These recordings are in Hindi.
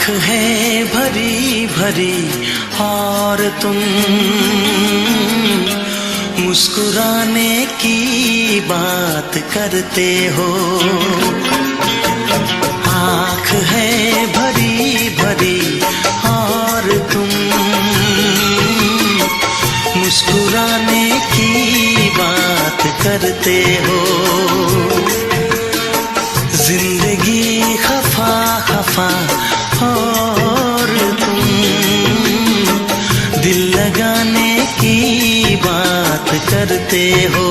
आँख है भरी भरी और तुम मुस्कुराने की बात करते हो। आँख है भरी भरी और तुम मुस्कुराने की बात करते हो। जिंदगी खफा खफा और तुम दिल लगाने की बात करते हो।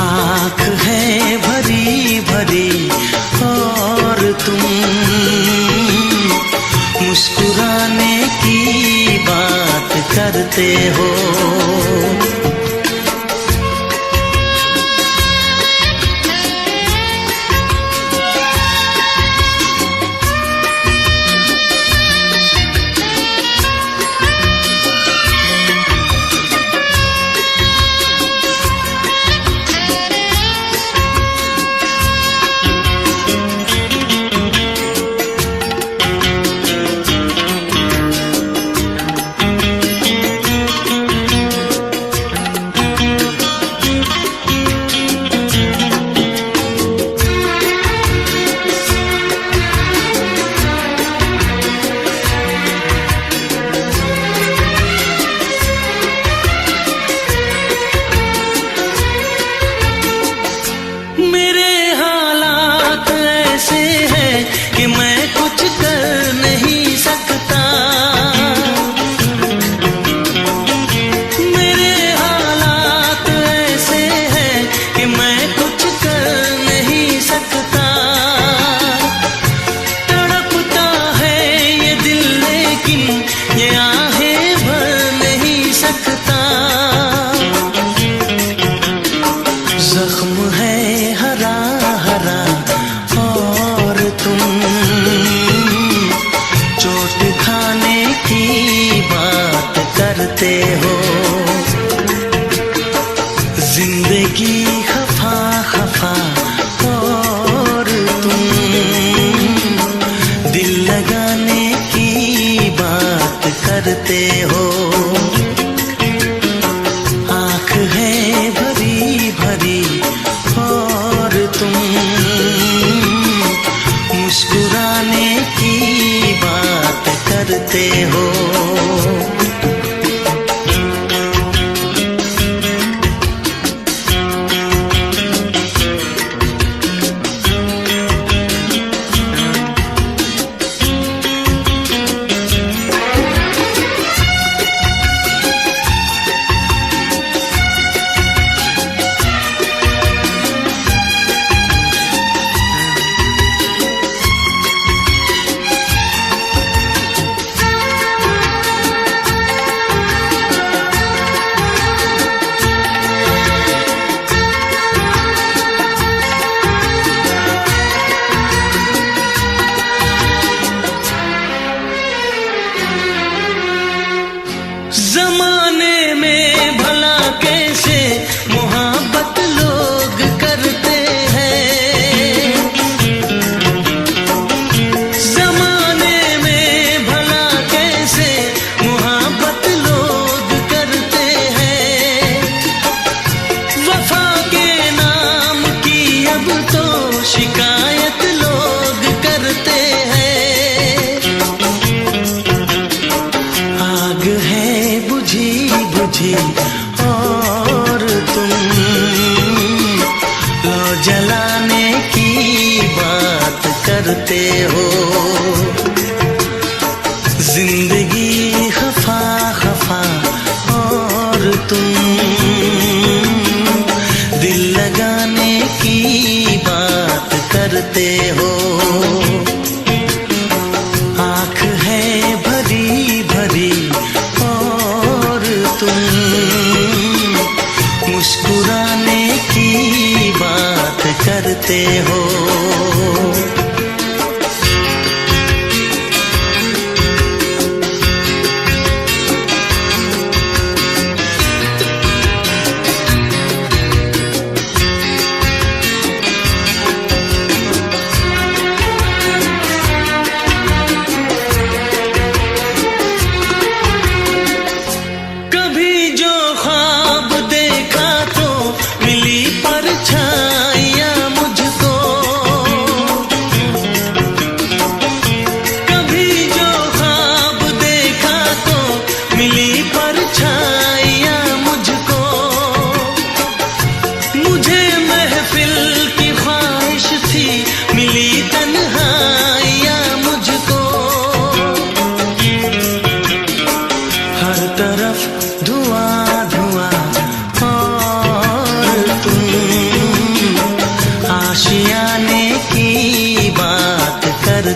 आँख है भरी भरी और तुम मुस्कुराने की बात करते हो। कि मैं कुछ कर नहीं सकता। मेरे हालात ऐसे हैं कि मैं कुछ कर नहीं सकता। तड़पता है ये दिल लेकिन ये आहें भर नहीं सकता। जख्म है हरा हरा और तुम चोट खाने की बात करते हो। जिंदगी खफा खफा और तुम दिल लगाने की बात करते हो। आँख है भरी भरी और तुम मुस्कुराने की बात करते हो। जमाने में भला कैसे मोहब्बत लोग करते हैं। जमाने में भला कैसे मोहब्बत लोग करते हैं। वफा के नाम की अब तो शिकायत लोग करते हैं। आग है बुझी बुझी और तुम लो जलाने की बात करते हो। जिंदगी खफा खफा और तुम दिल लगाने की बात करते हो। आँख है भरी भरी और तुम मुस्कुराने की बात करते हो।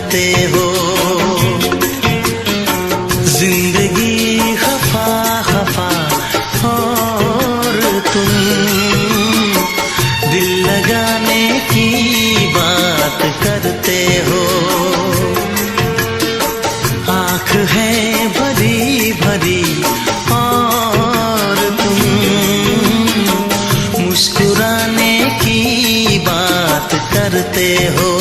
करते हो। जिंदगी खफा खफा और तुम दिल लगाने की बात करते हो। आँख है भरी भरी और तुम मुस्कुराने की बात करते हो।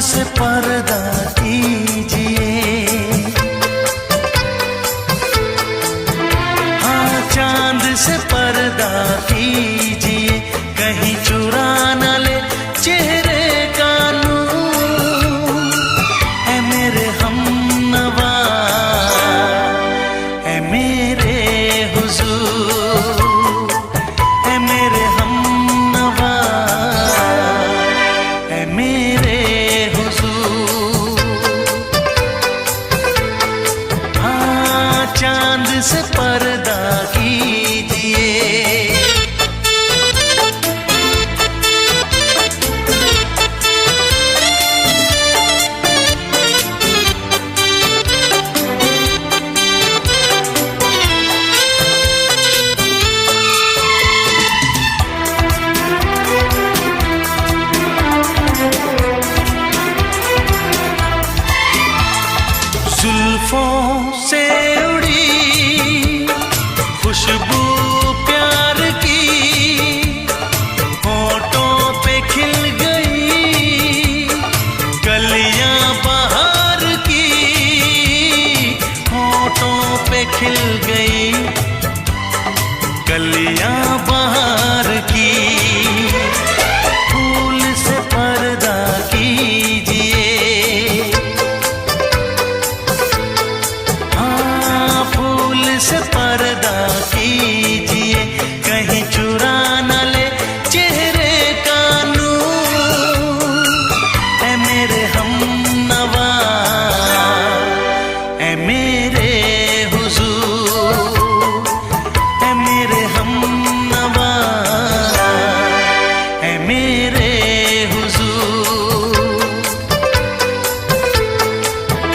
से पर्दा कीजिए, हाँ चांद से पर्दा कीजिए, कहीं चुरा न ले चेहरे का नूर। ऐ मेरे हमनवा, ऐ मेरे हुजूर, ऐ मेरे हमनवा, ऐ मेरे चांद से पर्दा कीजिए। जुल्फों से उड़ी खुशबू प्यार की, होठों पे खिल गई कलियां बहार की, होठों पे खिल गई कलियां बहार की। फूल से पर्दा कीजिए, से पर्दा कीजिए, कहीं चुरा न ले चेहरे का नूर। ऐ मेरे हमनवा, ऐ मेरे हुजूर, ऐ मेरे हमनवा, ऐ मेरे हुजूर।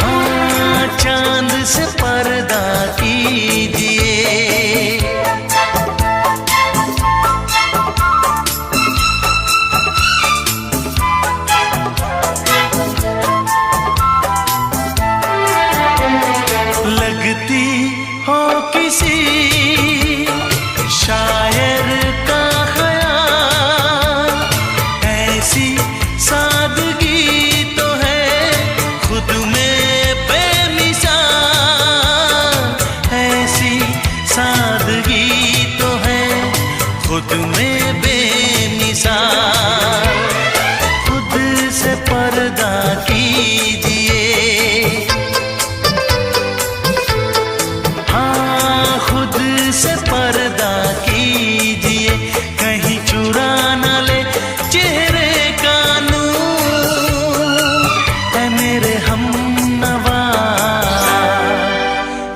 हाँ चांद से पर्दा कीजिए। लगती हो किसी शायर का ख्याल, ऐसी सादगी तो है खुद में बेमिसाल, ऐसी सादगी तो है खुद में बेमिसाल। खुद से पर्दा कीजिए, हाँ खुद से पर्दा कीजिए, कहीं चुरा न ले चेहरे का नूर। ऐ मेरे हमनवा,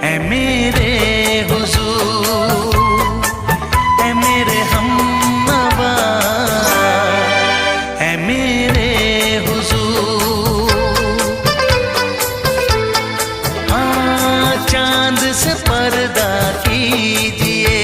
ऐ मेरे हुजूर, ऐ मेरे हमनवा, ऐ मेरे हुजूर। हाँ चांद से पर्दा कीजिए।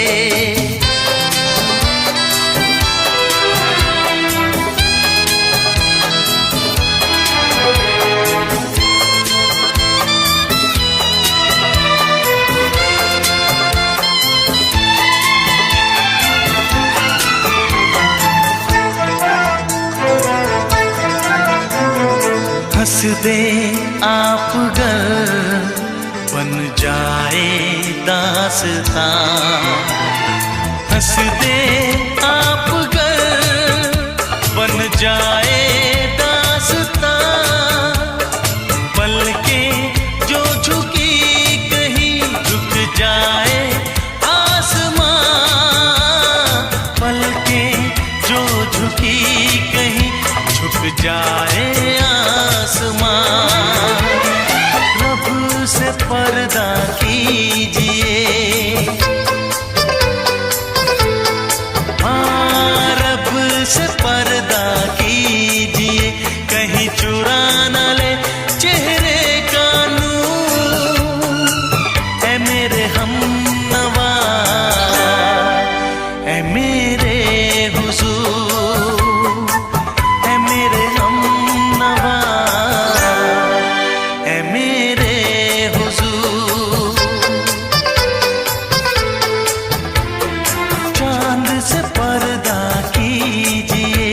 दे आप गर बन जाए दास्तां, हंस दे आप गर बन जाए दास्तां, पलकें जो झुकी कहीं झुक जाए आसमां, पलकें जो झुकी कहीं झुक जाए आसमां। रब से पर्दा कीजिए, हाँ रब से पर्दा कीजिए, कहीं चुरा न ले चेहरे का नूर। ऐ मेरे हमनवा, ऐ मेरे हुजूर, ऐ मेरे हमनवा, ऐ मेरे हुजूर। चांद से पर्दा कीजिए,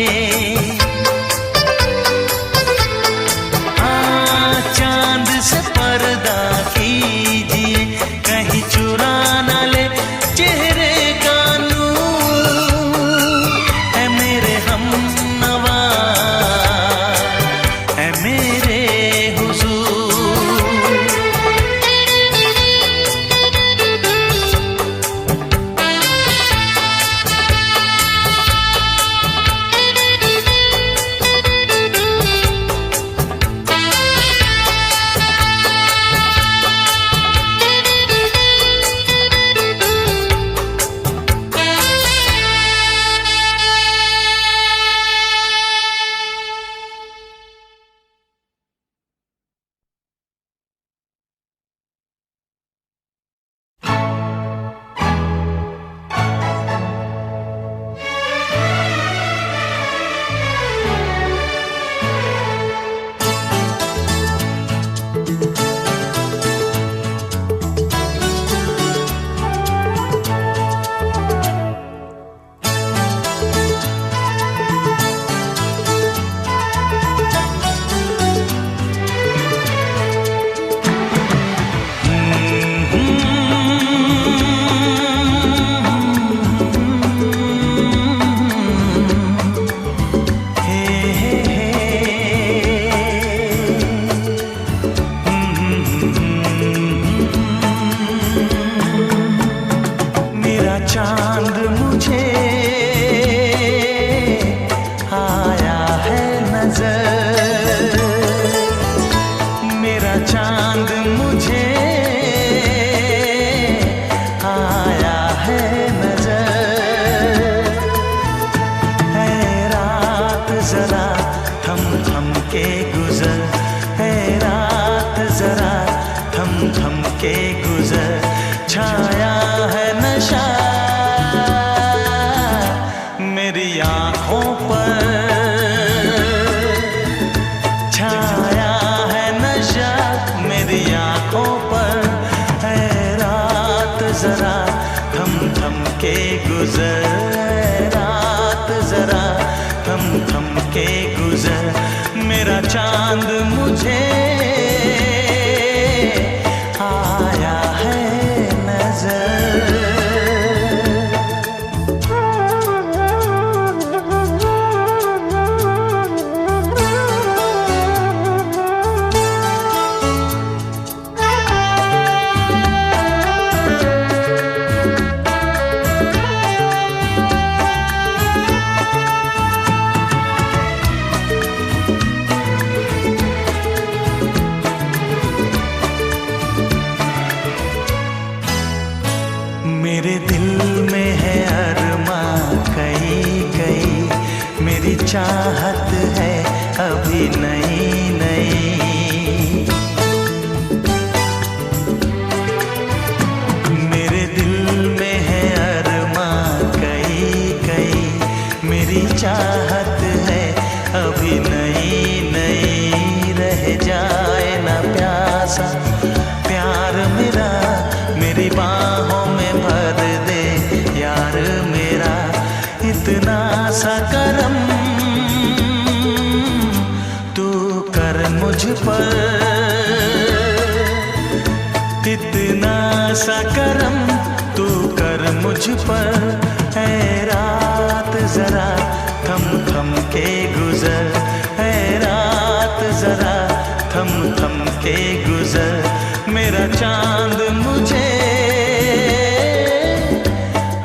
हाँ चांद से पर्दा कीजिए, कहीं चुरा न ले चेहरे का नूर। ऐ मेरे हमनवा, ऐ मेरे हुजूर। मेरा चांद मुझे आया है नजर, मेरा चांद मुझे आया है नजर। है रात जरा थम थम के गुजर, है रात जरा थम थम के गुजर। छाया है नशा मेरी आँखों पर, छाया है नशा मेरी आँखों पर। है रात जरा थम थम के गुजर, है रात जरा थम थम के गुजर। मेरा चांद मुझे आया है नजर। मेरे दिल में है अरमां कई कई, मेरी चाहत है अभी नई नई। मेरे दिल में है अरमां कई कई, मेरी चाहत है अभी नई नई। रह जाए ना प्यासा प्यार मेरा, मेरी बाहों में भर दे यार मेरा। इतना सा करम तू कर मुझ पर, इतना सा करम तू कर मुझ पर। ऐ रात जरा थम थम के गुजर, ऐ रात जरा थम थम के गुजर। मेरा चांद मुझे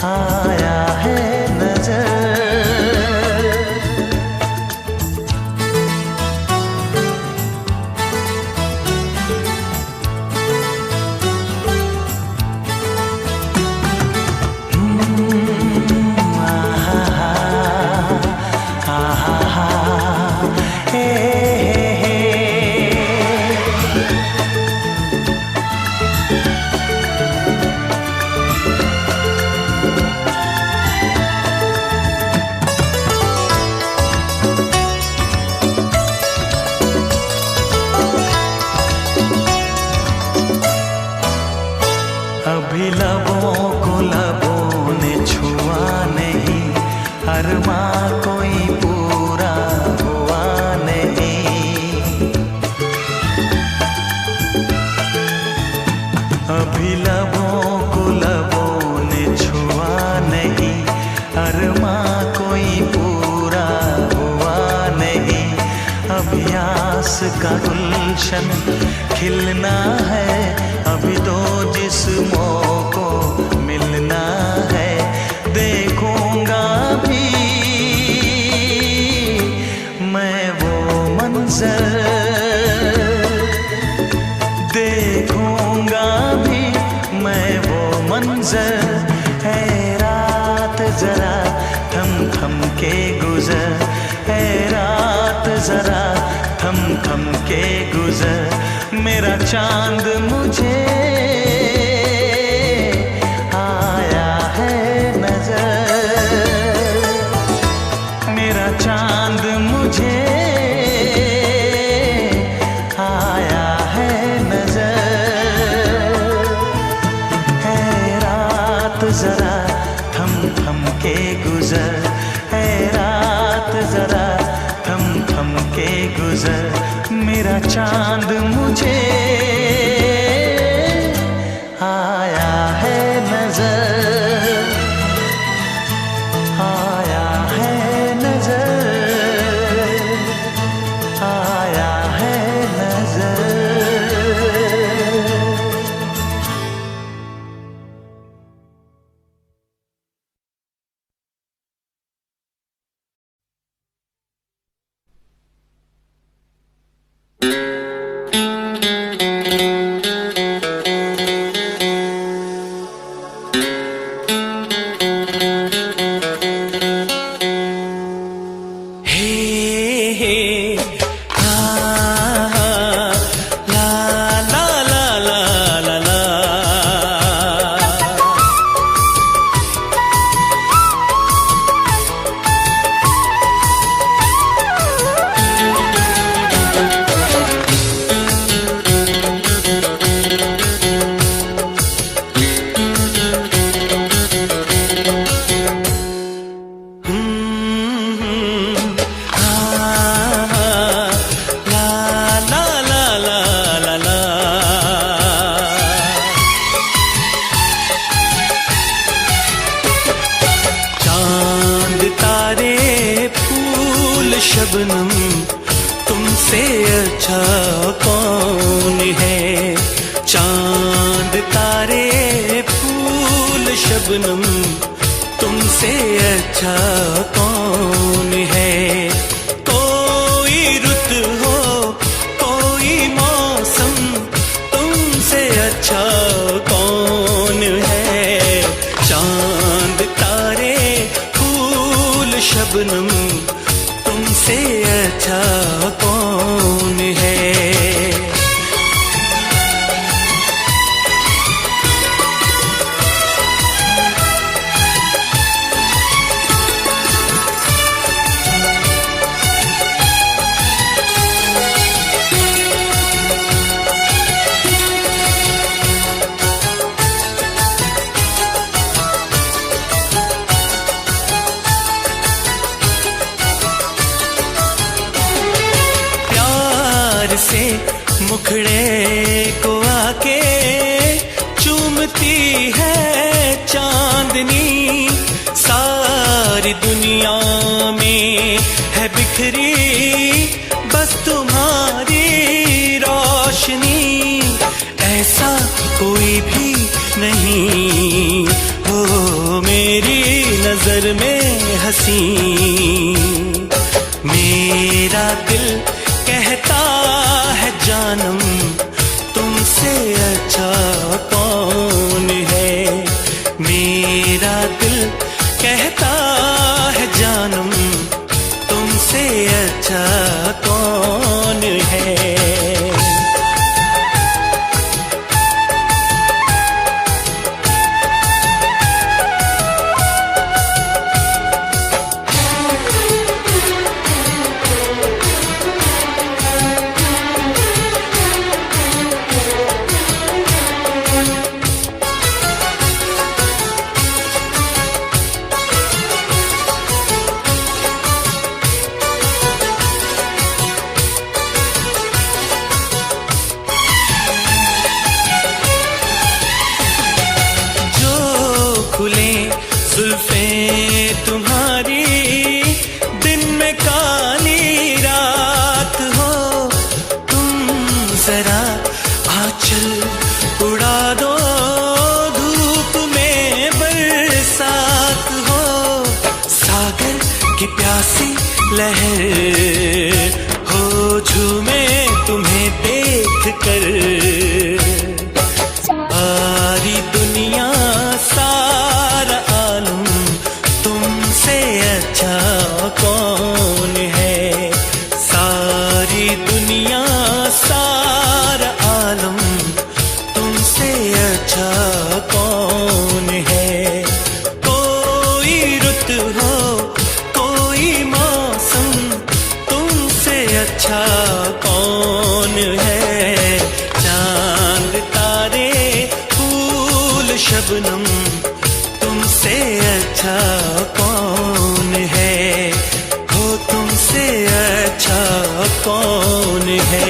आया है नजर। अभी लबों को लबों ने छुआ नहीं, अरमां कोई पूरा हुआ नहीं। अभी लबों को लबों ने छुआ नहीं, अरमां कोई पूरा हुआ नहीं। अभी आस का गुलशन खिलना है, अभी दो जिस्मों को मिलना है। देखूंगा भी मैं वो मंजर, देखूंगा भी मैं वो मंजर। है रात जरा थम थम के गुजर, है रात जरा थम थम के गुजर। मेरा चांद मुझे आया है नजर, मेरा चांद मुझे आया है नजर। है रात जरा थम थम के गुजर, है रात जरा थम थम के गुजर। मेरा चांद मुझे आया है नजर, आया है नजर, आया है नजर। शबनम तुमसे अच्छा कौन है। चांद तारे फूल शबनम तुमसे अच्छा कौन है। कोई रुत हो कोई मौसम तुमसे अच्छा कौन है। चांद तारे फूल शबनम तुमसे अच्छा कौन है। मुखड़े को आके चूमती है चांदनी, सारी दुनिया में है बिखरी बस तुम्हारी रोशनी। ऐसा कोई भी नहीं हो मेरी नजर में हंसी। मेरा दिल कहता है जानम तुमसे अच्छा कौन है। मेरा दिल कहता है जानम तुमसे अच्छा कौन है। जुल्फे तुम्हारी दिन में काली रात हो, तुम जरा आंचल उड़ा दो धूप में बरसात हो। सागर की प्यासी लहर हो झूमे तुम्हें देख कर। सारी दुनिया सारा आलम तुमसे अच्छा कौन है। सारी दुनिया सारा आलम तुमसे अच्छा कौन है। कोई रुत हो कोई मौसम तुमसे अच्छा कौन है। चांद तारे फूल शबनम तुमसे अच्छा कौन है। हो तुमसे अच्छा कौन है।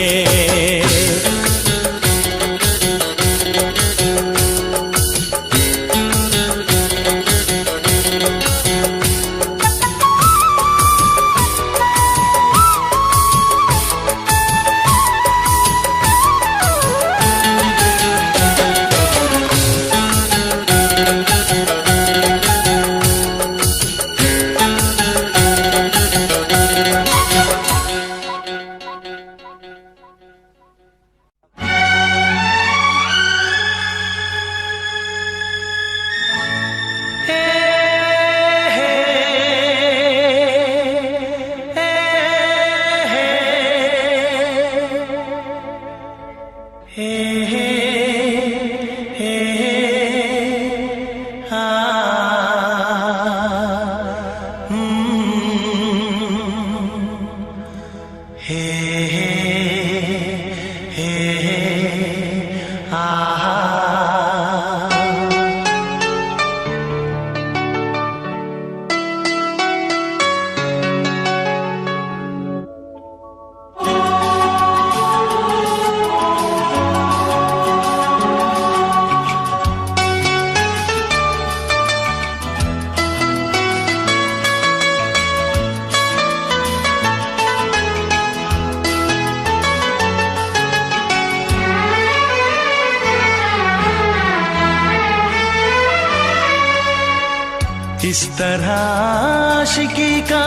इस तरह आशिकी का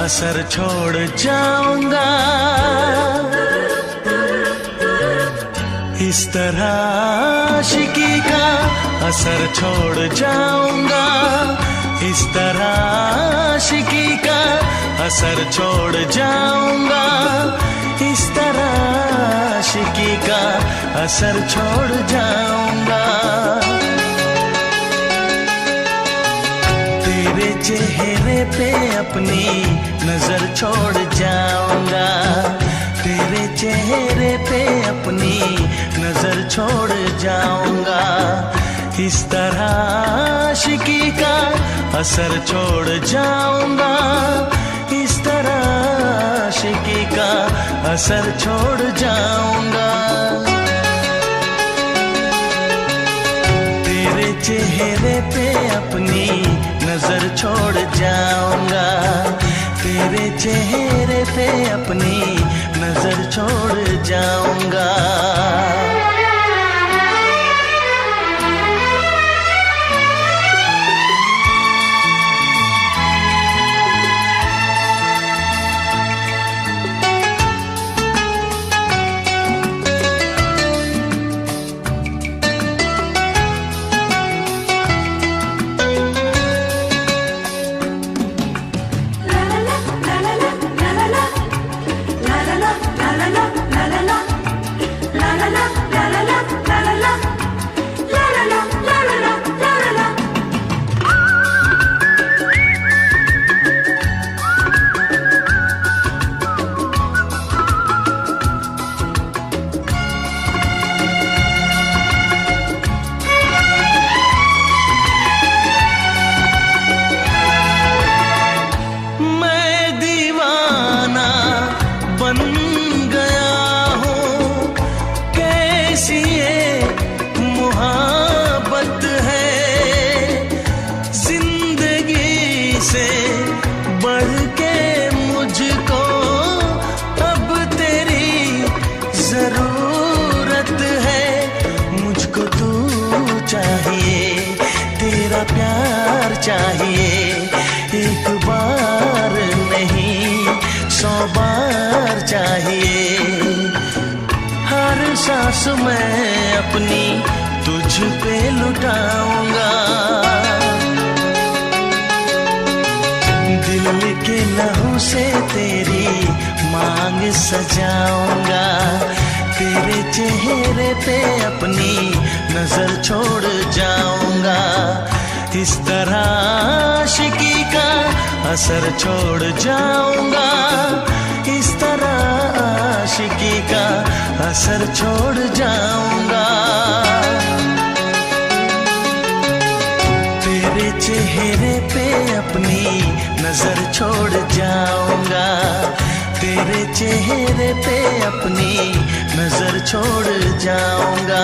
असर छोड़ जाऊंगा। इस तरह आशिकी का असर छोड़ जाऊंगा। इस तरह आशिकी का असर छोड़ जाऊंगा। इस तरह आशिकी का असर छोड़ जाऊंगा। तेरे चेहरे पे अपनी नजर छोड़ जाऊंगा। तेरे चेहरे पे अपनी नजर छोड़ जाऊंगा। इस तरह आशिकी का असर छोड़ जाऊंगा। इस तरह आशिकी का असर छोड़ जाऊंगा। चेहरे पे अपनी नजर छोड़ जाऊंगा, तेरे चेहरे पे अपनी नजर छोड़ जाऊंगा। प्यार चाहिए, एक बार नहीं 100 बार चाहिए। हर सांस मैं अपनी तुझ पे लुटाऊंगा, दिल के लहू से तेरी मांग सजाऊंगा, तेरे चेहरे पे अपनी नजर छोड़ जाऊंगा। इस तरह आशिकी का असर छोड़ जाऊंगा, इस तरह आशिकी का असर छोड़ जाऊंगा। तेरे चेहरे पे अपनी नजर छोड़ जाऊंगा, तेरे चेहरे पे अपनी नजर छोड़ जाऊंगा।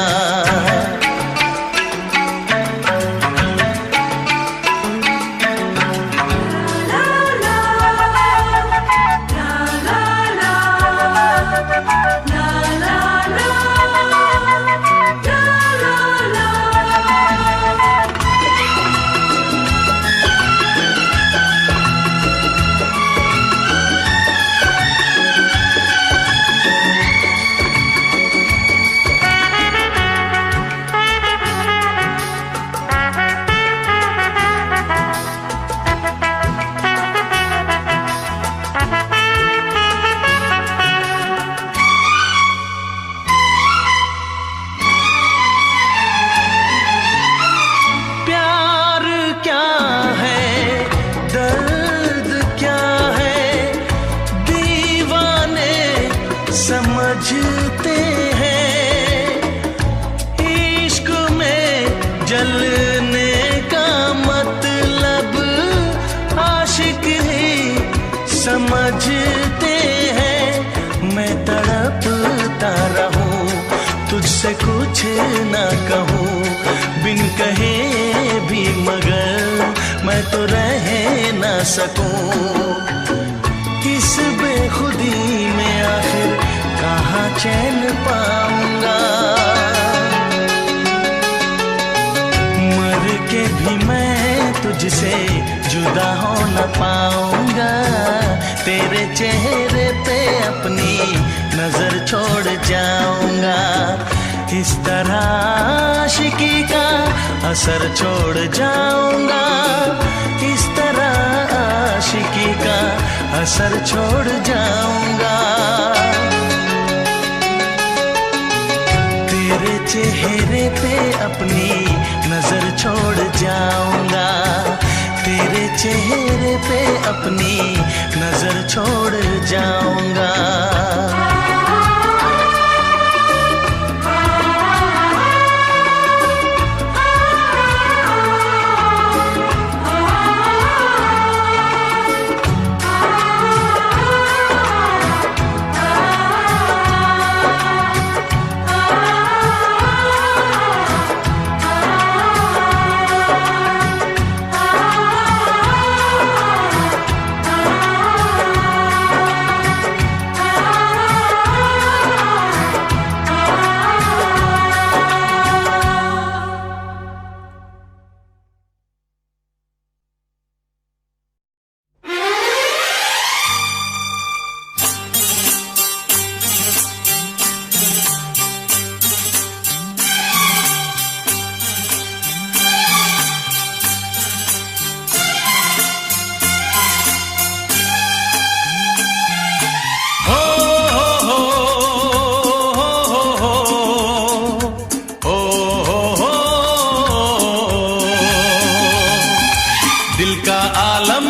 समझते हैं इश्क में जलने का मतलब आशिक ही समझते हैं। मैं तड़पता रहूं तुझसे कुछ ना कहूं, बिन कहे भी मगर मैं तो रह ना सकूं। इस बेखुदी में आखिर कहाँ चैन पाऊंगा, मर के भी मैं तुझसे जुदा हो न पाऊंगा। तेरे चेहरे पे अपनी नजर छोड़ जाऊंगा, इस तरह आशिकी का असर छोड़ जाऊंगा, इस तरह आशिकी का असर छोड़ जाऊंगा। तेरे चेहरे पे अपनी नजर छोड़ जाऊंगा, तेरे चेहरे पे अपनी नजर छोड़ जाऊंगा। का आलम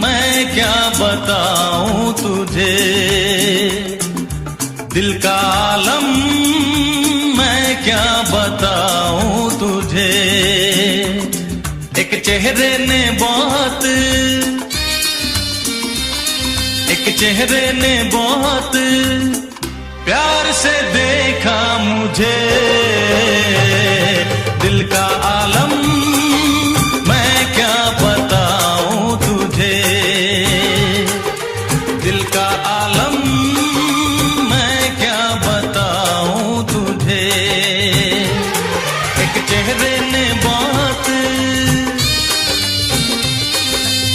मैं क्या बताऊं तुझे, दिल का आलम मैं क्या बताऊं तुझे। एक चेहरे ने बहुत, एक चेहरे ने बहुत प्यार से देखा मुझे, दिल का आलम मैं क्या बताऊं तुझे, दिल का आलम मैं क्या बताऊं तुझे। एक चेहरे ने बहुत,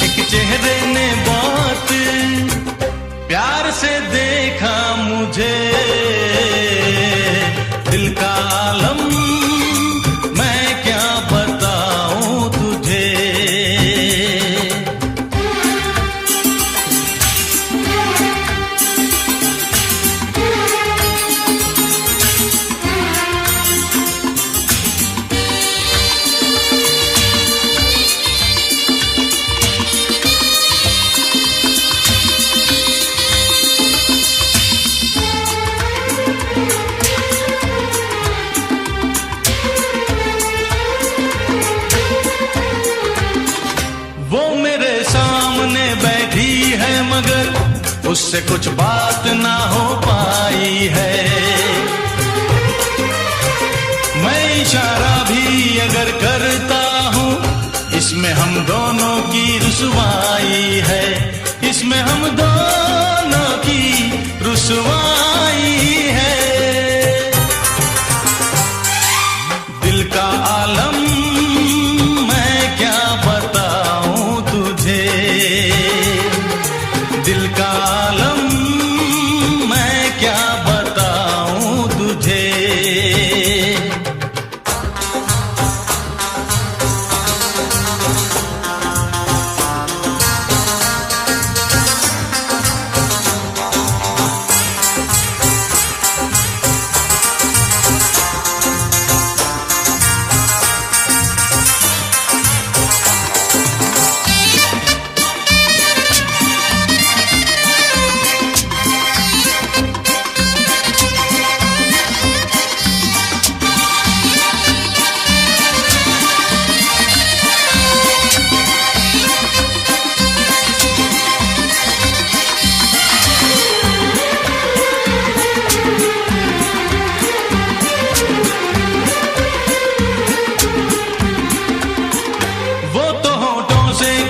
एक चेहरे ने बहुत प्यार से देखा मुझे, दिल का आलम मैं क्या बताऊं तुझे। वो मेरे सामने बैठी है मगर उससे कुछ बात ना हो पाई है, मैं इशारा भी अगर करता हूँ इसमें हम दोनों की रुसवाई है, इसमें हम दोनों की रुसवाई है। दिल का आलम मैं क्या बताऊं तुझे, दिल का आलम मैं क्या बताऊं तुझे।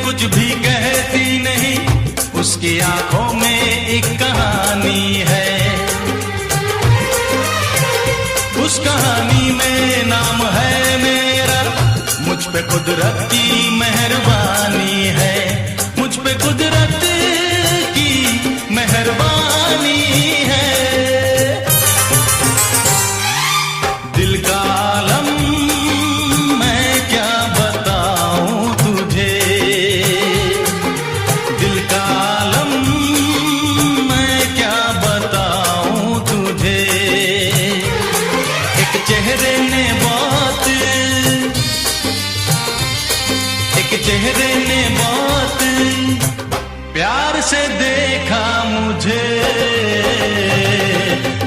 कुछ भी कहती नहीं, उसकी आंखों में एक कहानी है, उस कहानी में नाम है मेरा, मुझ पे कुदरत की मेहरबानी है, मुझ पे कुदरत की मेहरबानी है। दिल का आलम मैं क्या बताऊं तुझे, दिल का आलम मैं क्या बताऊं तुझे। एक चेहरे ने बहुत, एक चेहरे ने बहुत प्यार से देखा मुझे,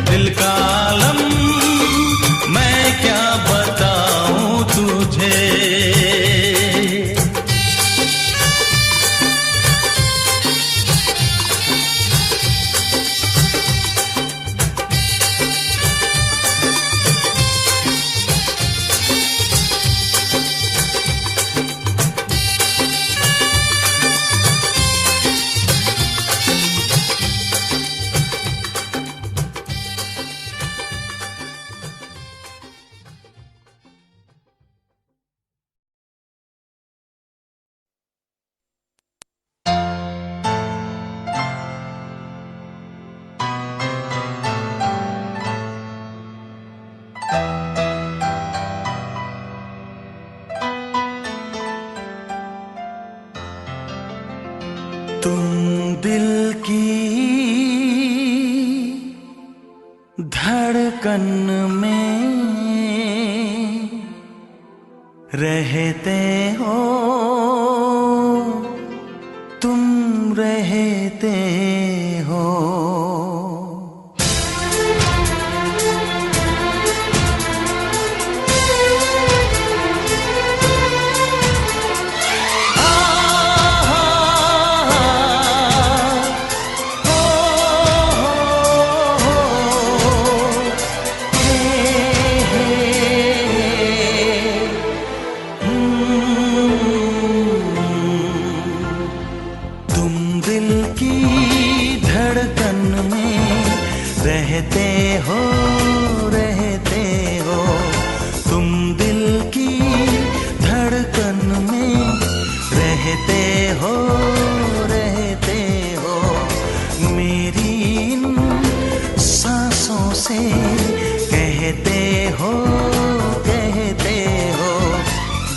दिल का आलम मैं क्या बताऊं तुझे। तुम दिल की धड़कन में रहते हो, रहते हो मेरी इन सांसों से, कहते हो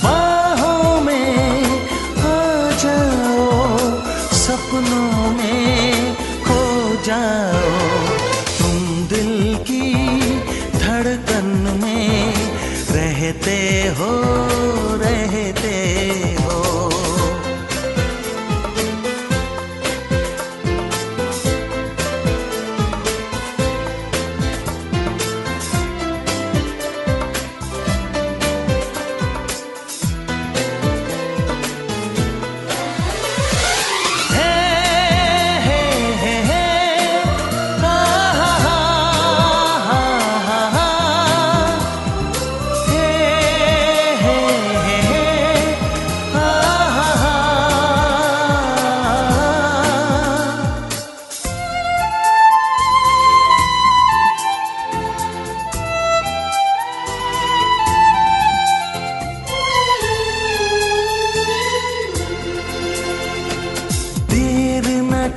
बाहों में आ जाओ, सपनों में खो जाओ, तुम दिल की धड़कन में रहते हो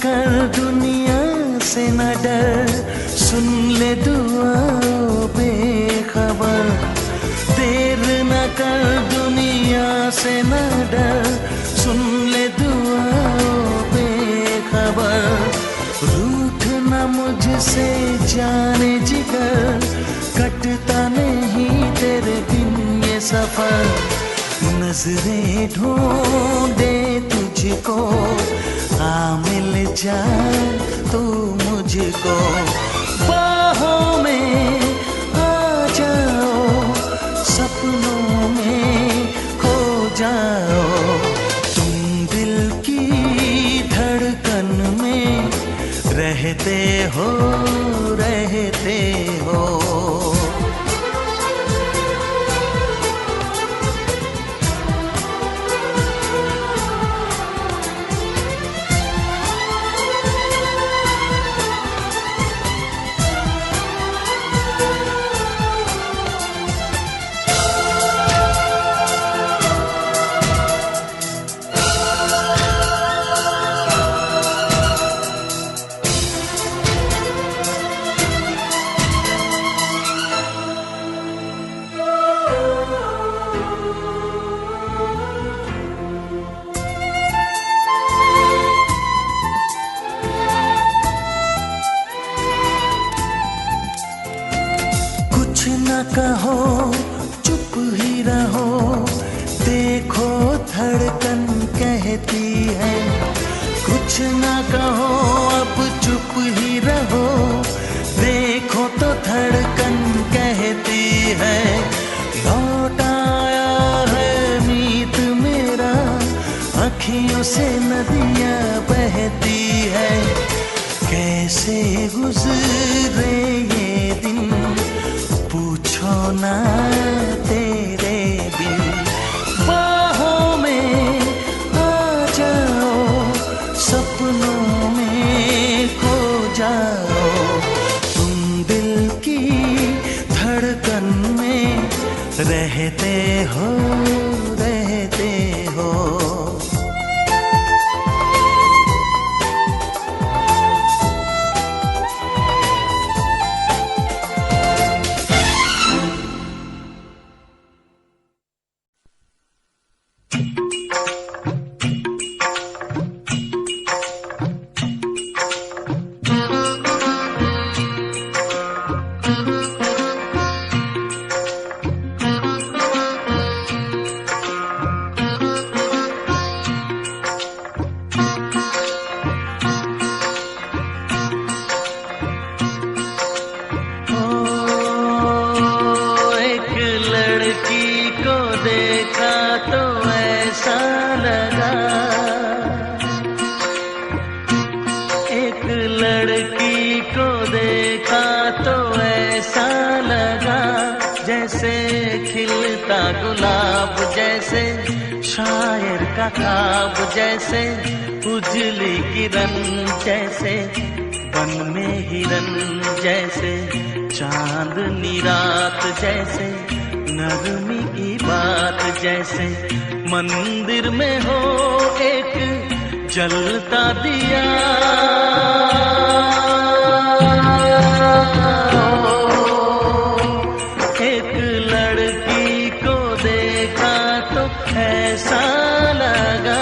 कर, दुनिया से न डर, सुन ले दुआओं बेखबर। देर न कर, दुनिया से न डर, सुन ले दुआओं बेखबर। रूठ न मुझसे जाने जिगर, कटता नहीं तेरे बिन ये सफर। नजरें ढूंढे तुझको, आ मिल जा तू मुझको, बाहों में आ जाओ, सपनों में खो जाओ, तुम दिल की धड़कन में रहते हो कहो चुप ही रहो, देखो धड़कन कहती है। कुछ ना कहो अब चुप ही रहो, देखो तो धड़कन कहती है। लौट आया है मीत मेरा, अखियों से नदियाँ बहती है। कैसे गुजरे ये दिन, पूछो ना तेरे बिन। बाहों में आ जाओ, सपनों में खो जाओ, तुम दिल की धड़कन में रहते हो। लड़की को देखा तो ऐसा लगा, जैसे खिलता गुलाब, जैसे शायर का ख्वाब, जैसे उजली किरण, जैसे वन में हिरन, जैसे चांदनी रात, जैसे नरमी की बात, जैसे मंदिर में हो एक जलता दिया। एक लड़की को देखा तो ऐसा लगा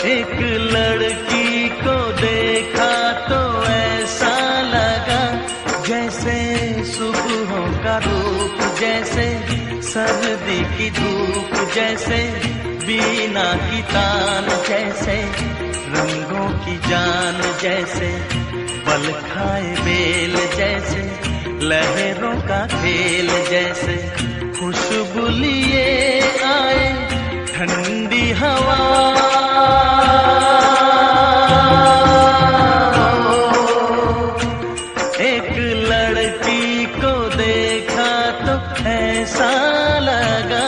एक लड़की को देखा तो ऐसा लगा जैसे सुबहों का रूप, जैसे सर्दी की धूप, जैसे बीना की तान, जैसे रंगों की जान, जैसे बल खाए बेल, जैसे लहरों का खेल, जैसे खुशबू लिए आए ठंडी हवा। एक लड़की को देखा तो ऐसा लगा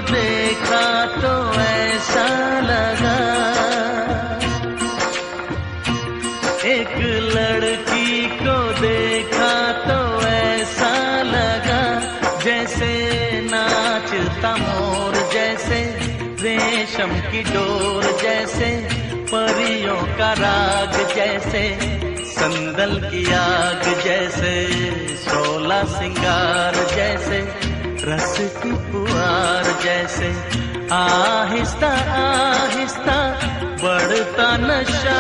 देखा तो ऐसा लगा, एक लड़की को देखा तो ऐसा लगा जैसे नाचता मोर, जैसे रेशम की डोर, जैसे परियों का राग, जैसे संदल की आग, जैसे सोलह सिंगार, जैसे रस की पुआर, जैसे आहिस्ता आहिस्ता बढ़ता नशा।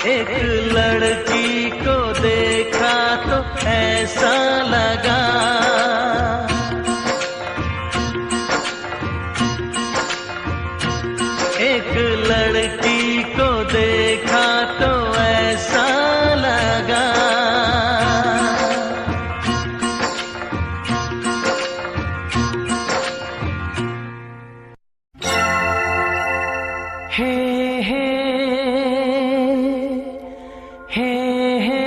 एक लड़की को देखा तो ऐसा लगा एक लड़की को देखा तो ऐसा लगा हे हे हे हे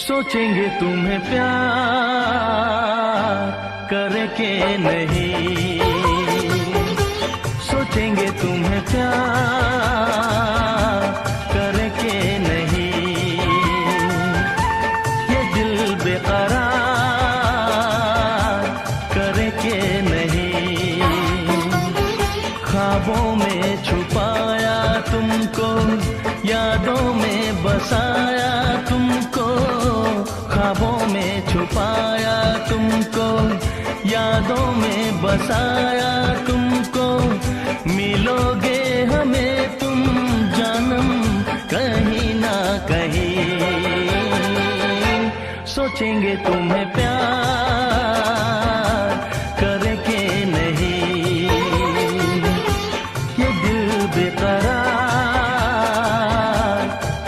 सोचेंगे तुम्हें प्यार करे के नहीं, सोचेंगे तुम्हें प्यार करे के नहीं, ये दिल बेकरार करे के नहीं, ख्वाबों में छुपाया तुमको, यादों में बसाया तुमको, ख्वाबों में छुपाया तुमको, यादों में बसाया तुमको, मिलोगे हमें तुम जानम कहीं ना कहीं। सोचेंगे तुम्हें प्यार करे के नहीं, ये दिल बेकरार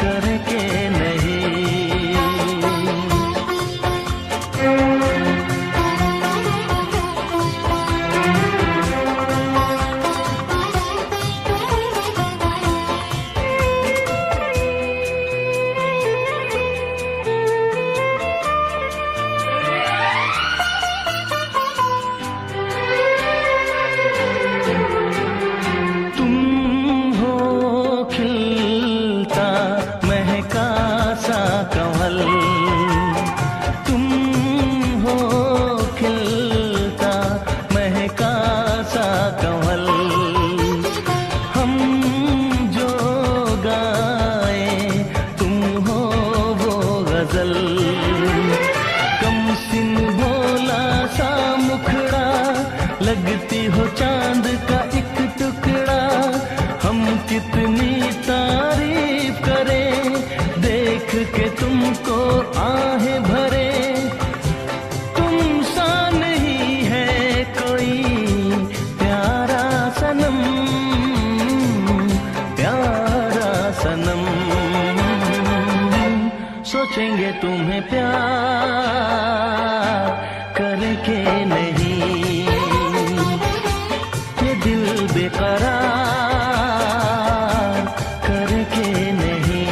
करे के नहीं। लगती हो चांद का एक टुकड़ा, हम कितनी तारीफ करें देख के तुमको आहें भरे। तुम सा नहीं है कोई प्यारा सनम, प्यारा सनम। सोचेंगे तुम्हें प्यार करके नहीं, दिल बेकरार करके नहीं।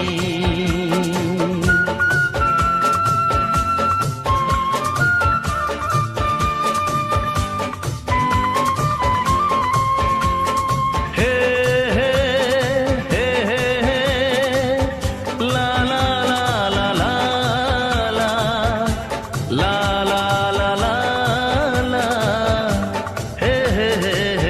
हे हे हे हे हे ला ला ला ला ला ला ला ला ला ला ला हे हे हे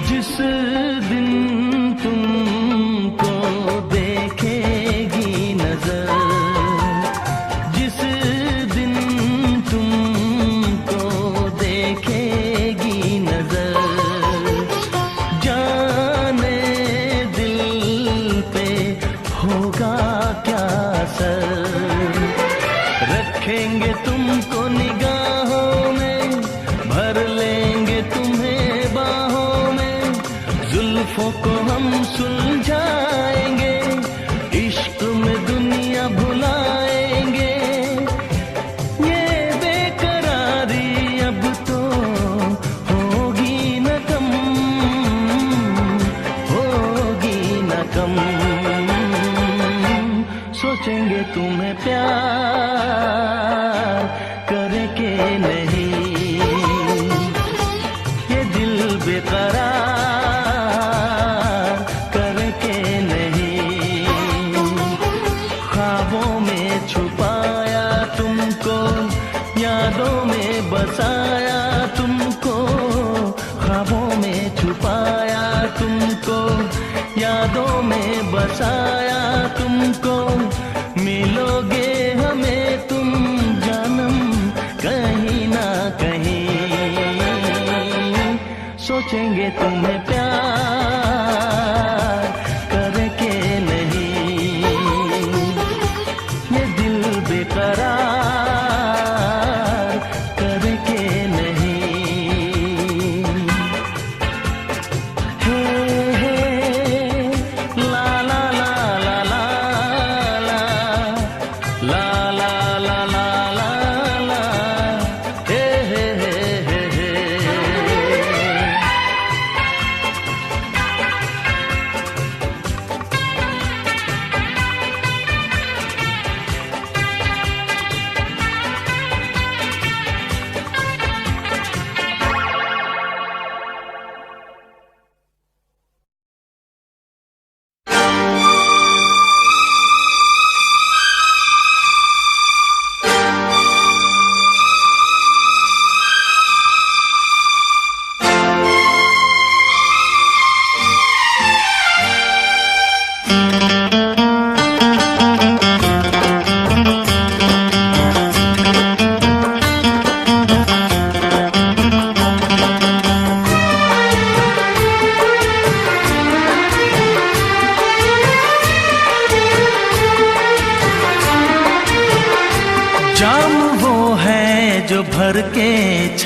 जिस दिन तुमको देखेगी नजर, जिस दिन तुमको देखेगी नजर, जाने दिल पे होगा क्या असर। रखेंगे तुमको निगाहों में, भर लेंगे तुम्हें बाहों में, जुल्फों को हम सुलझाएंगे, इश्क में दुनिया भुलाएंगे। ये बेकरारी अब तो होगी न कम, होगी न कम। सोचेंगे तुम्हें प्यार करके नहीं, ये दिल बेकरार करके नहीं। ख्वाबों में छुपाया तुमको, यादों में बसाया तुमको, ख्वाबों में छुपाया तुमको, यादों में बसाया तुमको। मिलोगे हमें तुम जानम कहीं ना कहीं, सोचेंगे तुम्हें प्यार करके नहीं, ये दिल बेकरार करके नहीं। हे हे ला ला ला ला ला ला ला ला ला ला ला ला हे हे हे हे हे।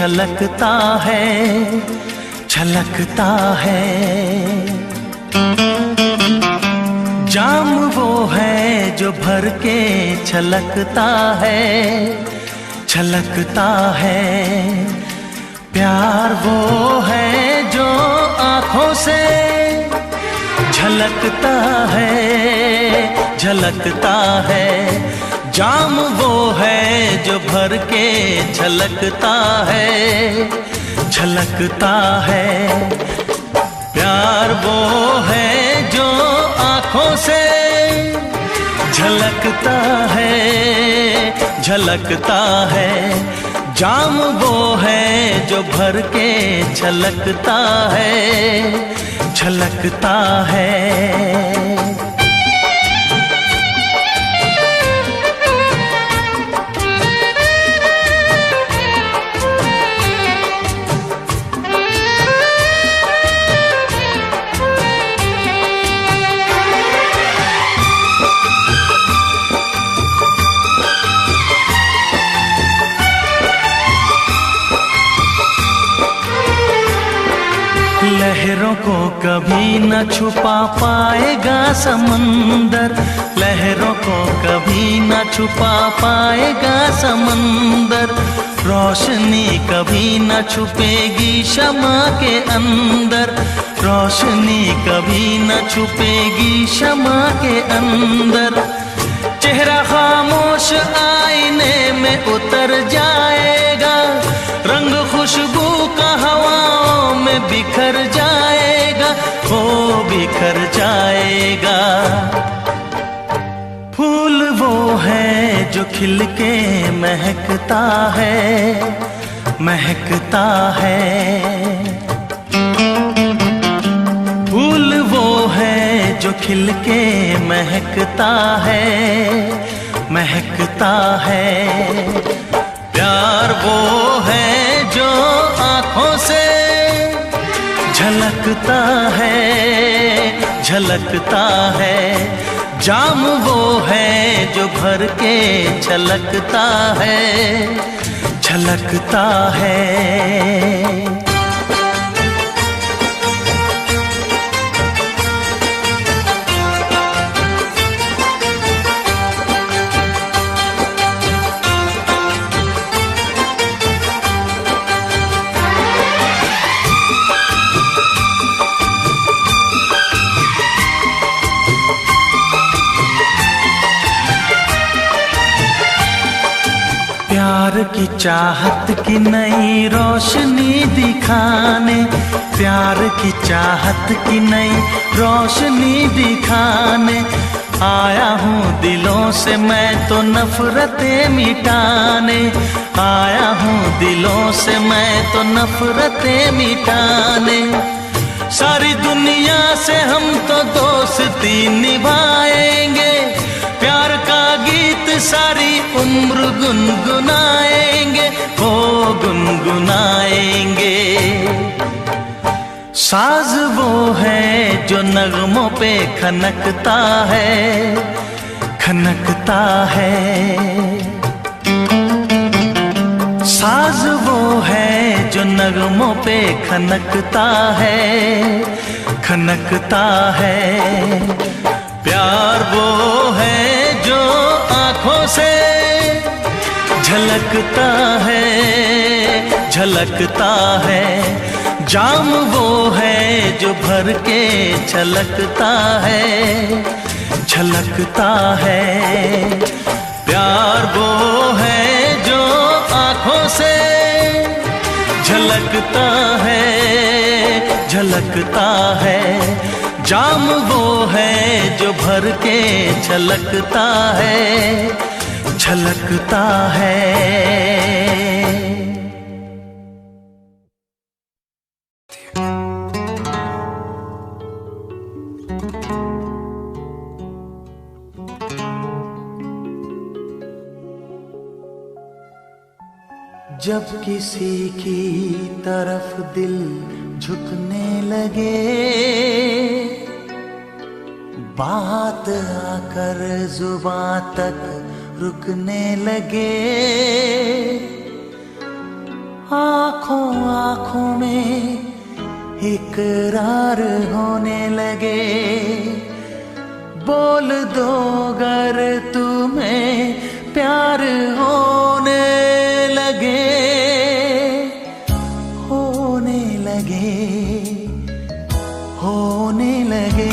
छलकता है, छलकता है। जाम वो है जो भर के छलकता है, छलकता है। प्यार वो है जो आँखों से झलकता है, झलकता है। जाम वो है जो भर के छलकता है, छलकता है। प्यार वो है जो आँखों से झलकता है, झलकता है। जाम वो है जो भर के छलकता है, छलकता है। लहरों को कभी न छुपा पाएगा समंदर, लहरों को कभी न छुपा पाएगा समंदर। रोशनी कभी न छुपेगी शमा के अंदर, रोशनी कभी न छुपेगी शमा के अंदर। चेहरा खामोश आईने में उतर जाएगा, रंग खुशबू का हवाओं में बिखर जाएगा, हो बिखर जाएगा। फूल वो है जो खिल के महकता है, महकता है। फूल वो है जो खिल के महकता है, महकता है। प्यार वो है जो आँखों से झलकता है, झलकता है। जाम वो है जो भर के छलकता है, छलकता है। प्यार की चाहत की नई रोशनी दिखाने, प्यार की चाहत की नई रोशनी दिखाने आया हूँ दिलों से मैं तो नफरतें मिटाने, आया हूँ दिलों से मैं तो नफरतें मिटाने। सारी दुनिया से हम तो दोस्ती निभाएंगे, प्यार का गीत सारी उम्र गुनगुनाएंगे, हो गुनगुनाएंगे। साज वो है जो नगमों पे खनकता है, खनकता है। साज वो है जो नगमों पे खनकता है, खनकता है। प्यार वो है जो आँखों से झलकता है, झलकता है। जाम वो है जो भर के छलकता है, छलकता है। प्यार वो है जो आँखों से झलकता है, झलकता है। जाम वो है जो भर के छलकता है, छलकता है। जब किसी की तरफ दिल झुकने लगे, बात आकर जुबां तक रुकने लगे, आंखों आंखों में इकरार होने लगे, बोल दो अगर तुम्हें प्यार होने लगे, होने लगे, होने लगे।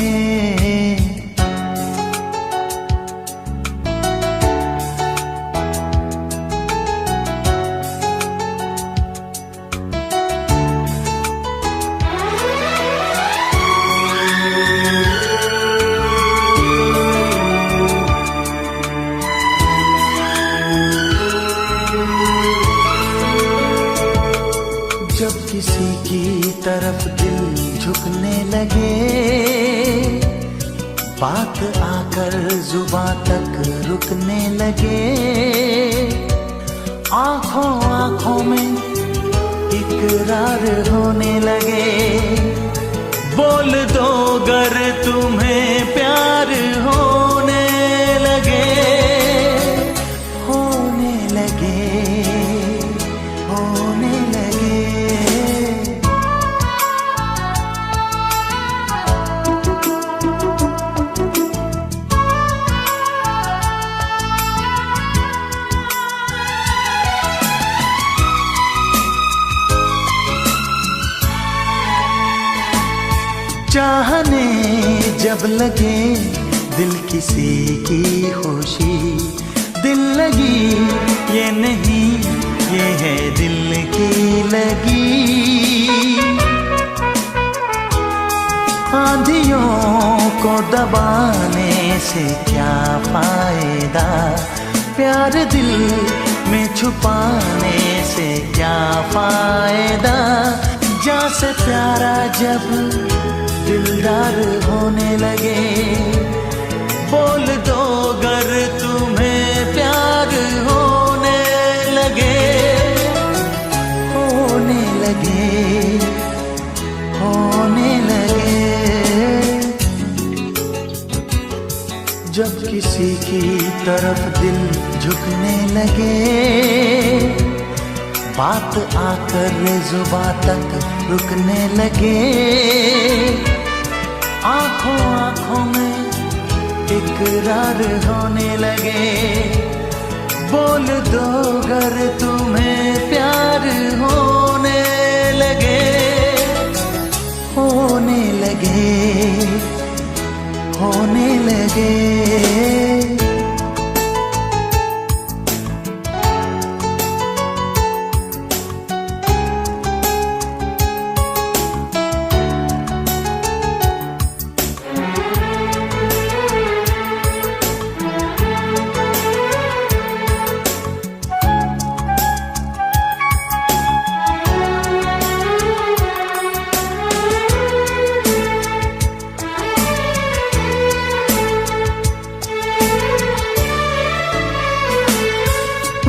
जब किसी की तरफ दिल झुकने लगे, बात आकर जुबां तक रुकने लगे, आंखों आंखों में इकरार होने लगे, बोल दो अगर तुम्हें प्यार होने लगे, होने लगे, होने लगे। चाहने जब लगे दिल किसी की खुशी, दिल लगी ये नहीं ये है दिल की लगी, आंधियों को दबाने से क्या फायदा, प्यार दिल में छुपाने से क्या फायदा, जा से प्यारा जब दिलदार होने लगे, बोल दो अगर तुम्हें प्यार होने लगे, होने लगे, होने लगे। जब किसी की तरफ दिल झुकने लगे, बात आकर जुबां तक रुकने लगे, आंखों आंखों में इकरार होने लगे, बोल दो अगर तुम्हें प्यार होने लगे, होने लगे, होने लगे।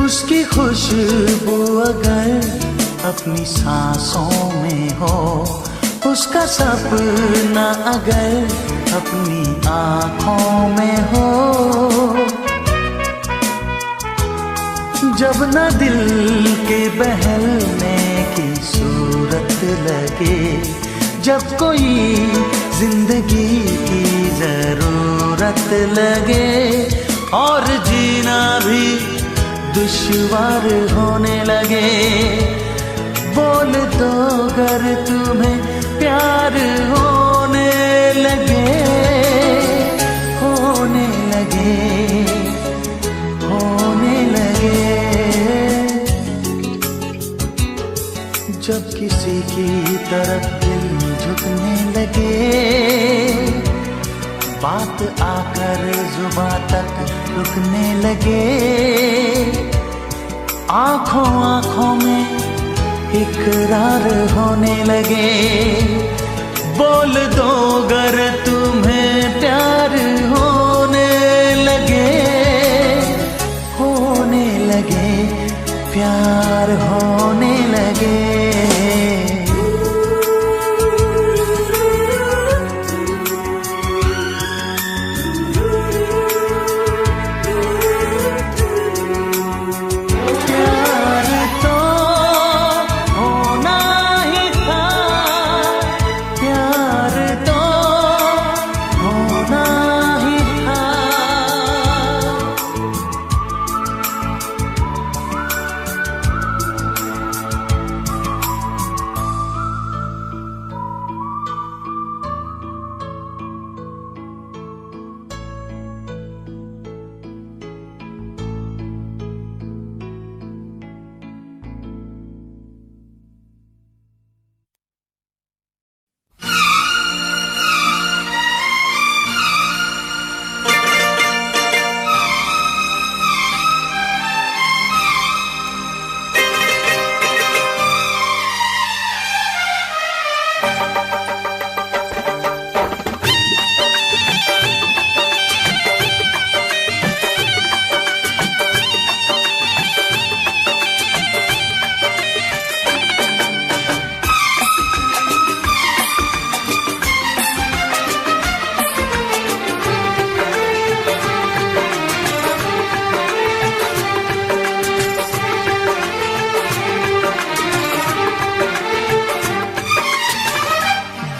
उसकी खुशबू अगर अपनी सांसों में हो, उसका सपना अगर अपनी आँखों में हो, जब न दिल के बहलने की सूरत लगे, जब कोई जिंदगी की जरूरत लगे, और जीना भी दुश्वार होने लगे, बोल दो अगर तुम्हें प्यार होने लगे, होने लगे, होने लगे। जब किसी की तरफ दिल झुकने लगे, बात आकर जुबां तक रुकने लगे, आंखों आंखों में इकरार होने लगे, बोल दो अगर तुम्हें प्यार होने लगे, होने लगे, प्यार होने लगे।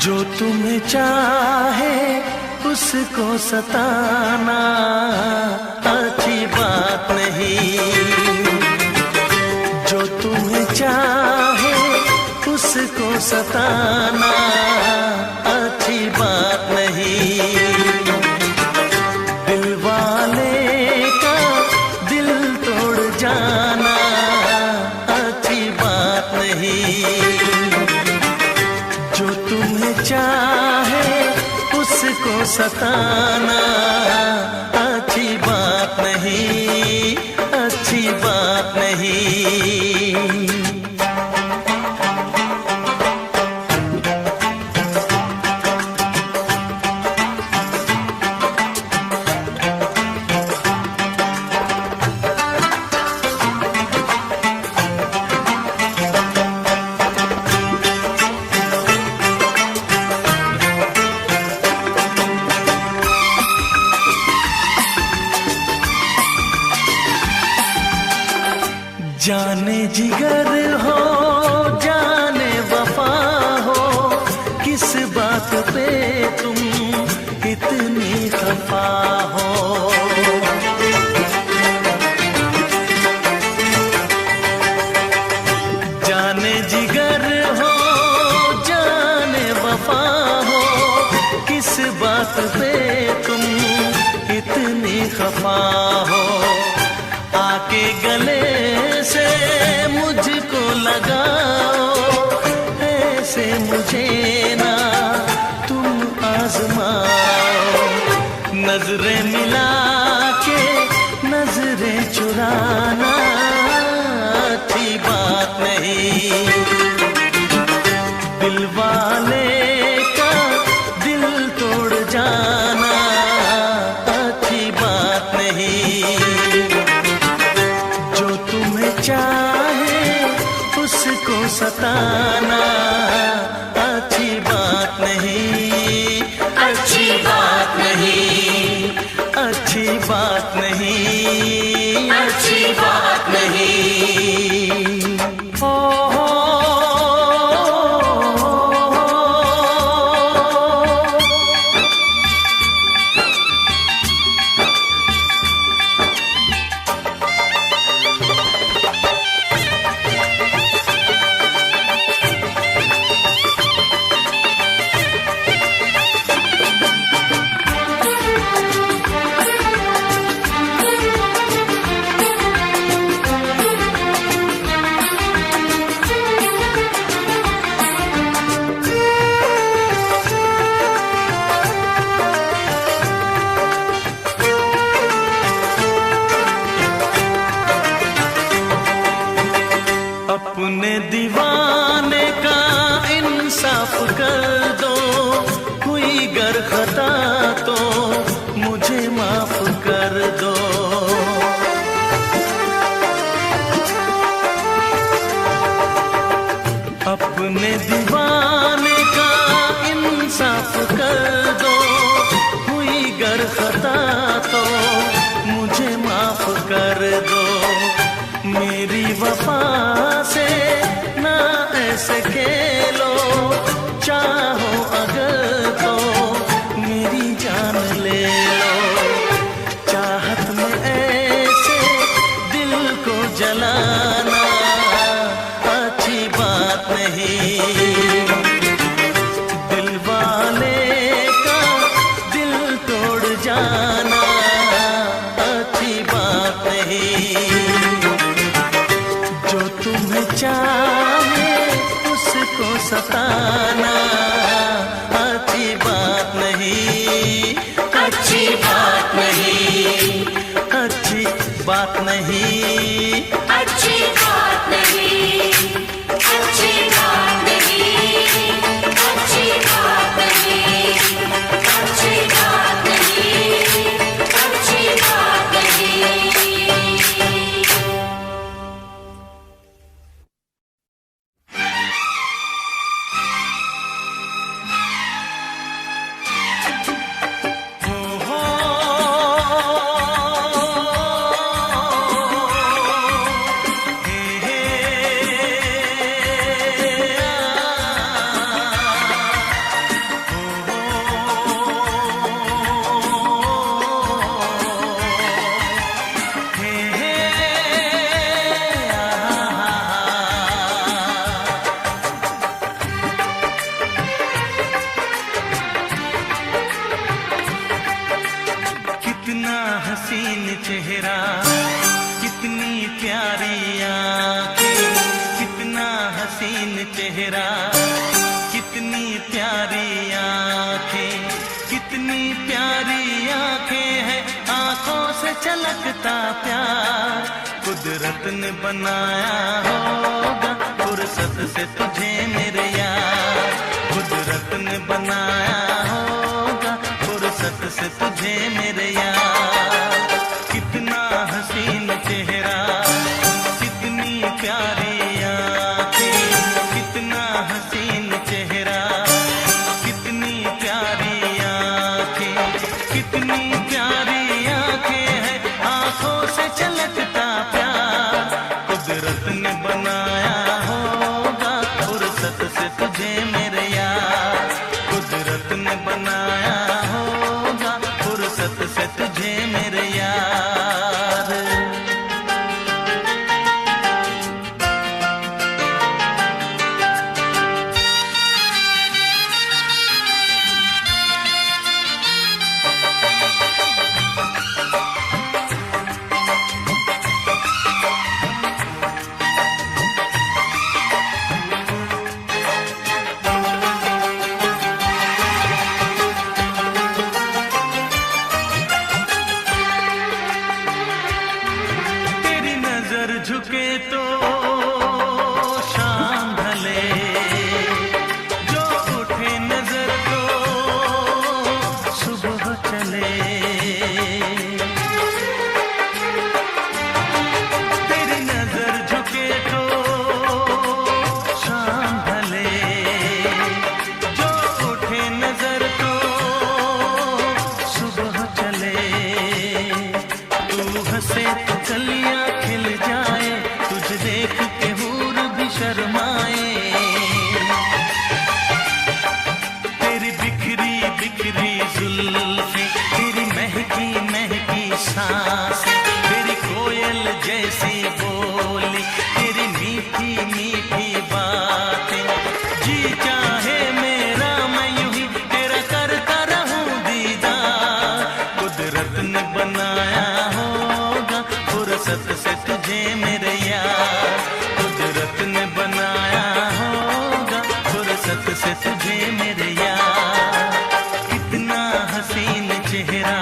जो तुम्हें चाहे उसको सताना अच्छी बात नहीं, जो तुम्हें चाहे उसको सताना अच्छी बात नहीं, दिल वाले का दिल तोड़ जाना अच्छी बात नहीं, जो तुम्हें चाहे उसको सताना अच्छी बात नहीं, अच्छी बात नहीं। जाने जिगर हो जाने वफा हो, किस बात पे तुम इतनी खफा हो। जाने जिगर हो जाने वफा हो, किस बात पे तुम इतनी खफा हो। आके गले से मुझको लगाओ, ऐसे मुझे ना तुम आजमाओ। नजरें मिला के नजरें चुराना अच्छी बात नहीं, दिल वाले का दिल तोड़ जाना अच्छी बात नहीं, चाहे उसको सताना अच्छी बात नहीं, अच्छी बात नहीं, अच्छी बात नहीं, अच्छी बात नहीं। ओ अपने दीवाने का इंसाफ कर दो, हुई गर खता तो मुझे माफ कर दो। अपने दीवाने का इंसाफ कर दो, हुई गर खता तो मुझे माफ कर दो। मेरी वफा से ना ऐसे खेलो, चाहो अगर तो मेरी जान ले लो। चाहत में ऐसे दिल को जलाना अच्छी बात नहीं, दिल वाले का दिल तोड़ जाना अच्छी बात नहीं, जो तुम्हें चाहे उसको सताना अच्छी बात नहीं, अच्छी बात नहीं, अच्छी बात नहीं, अच्छी बात नहीं, अच्छी बात नहीं, अच्छी बात नहीं, अच्छी बात नहीं, अच्छी बात नहीं। हसीन चेहरा, कितनी प्यारी आंखें, कितना हसीन चेहरा, कितनी प्यारी आंखें, कितनी प्यारी आंखें हैं, आंखों से छलकता प्यार कुदरत ने बनाया होगा फुर्सत से तुझे मेरे यार, कुदरत ने बनाया होगा फुर्सत से तुझे मेरे यार। कितना हसीन चेहरा, कितनी प्यारी आंखें, कितना हसीन चेहरा, कितनी प्यारी आंखें, कितनी प्यारी आंखें हैं, आंखों से छलकता प्यार कुदरत ने बनाया होगा फुर्सत से तुझे मेरे यार, कुदरत ने बनाया होगा फुर्सत से तुझे मेरे यार। झुके तो शाम ढले, जो उठे नजर तो सुबह चले, तेरी नजर झुके तो शाम ढले, जो उठे नजर तो सुबह चले, तू हंसे तो कलियां खिल जाए, तुझे देख के हूर भी शर्माए, तेरी बिखरी बिखरी जुल्फें, तेरी महकी महकी सांसें, तेरी कोयल जैसी बोली, तेरी मीठी मीठी बातें, जी चाहे मेरा मैं यूं ही तेरा करता रहूं दीदार, कुदरत ने बनाया होगा फुर्सत से तुझे मेरे यार, कुदरत ने बनाया होगा फुर्सत से तुझे मेरे यार। कितना हसीन चेहरा,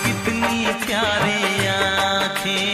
कितनी प्यारी आंखें,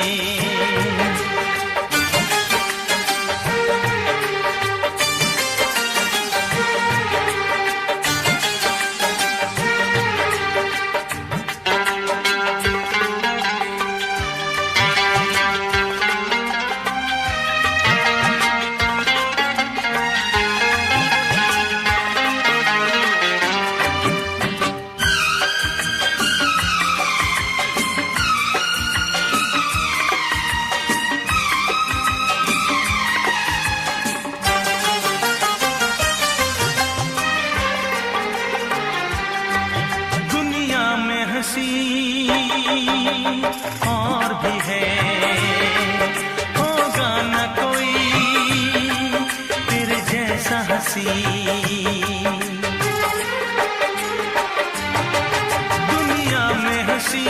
हंसी और भी है, होगा न कोई तेरे जैसा हंसी, दुनिया में हंसी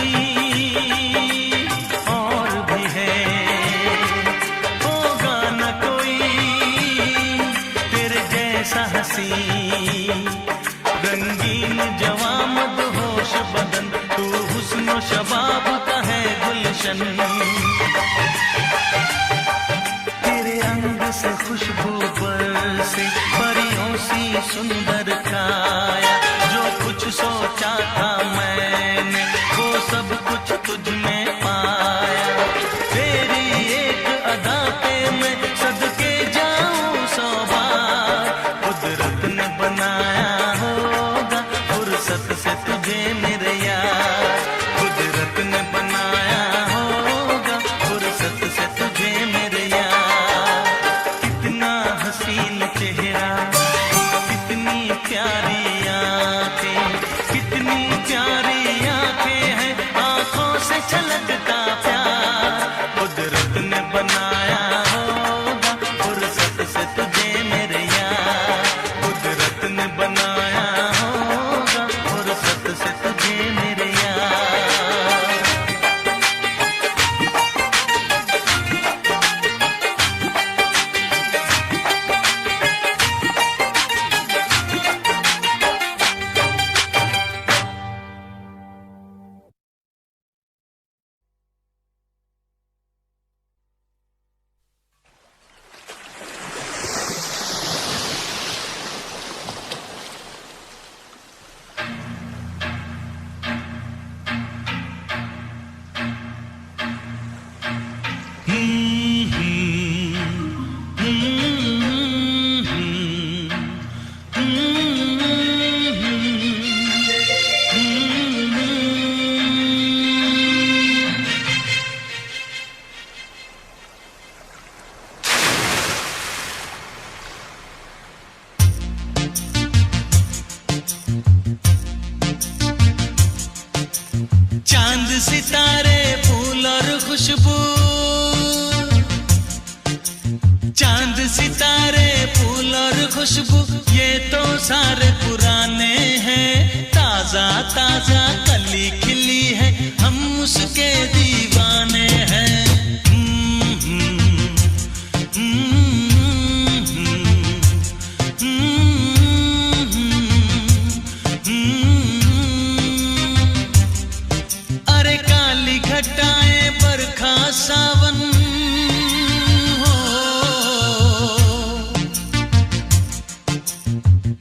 और भी है, होगा न कोई तेरे जैसा हंसी, रंगीन जवां मदहोश बदन, तू हुस्न शबाब का है गुलशन, तेरे अंग से खुशबू बरसे, परियों सी सुंदर काया, जो कुछ सोचा था मैंने वो सब कुछ तुझ में पाया, तेरी एक अदा पे मैं सदके जाऊं 100 बार, कुदरत ने बनाया होगा फुर्सत से तुझे मेरे यार, कुदरत ने बनाया होगा फुर्सत से तुझे मेरे यार। कितना हसीन चेहरा, कितनी प्यारी आंखें, कितनी प्यारी आंखें हैं, आंखों से छलक खुशबू ये तो सारे पुराने हैं। ताजा ताजा कली खिली है, हम उसके दीवाने हैं। अरे काली घटाएं बरखा सावन हो,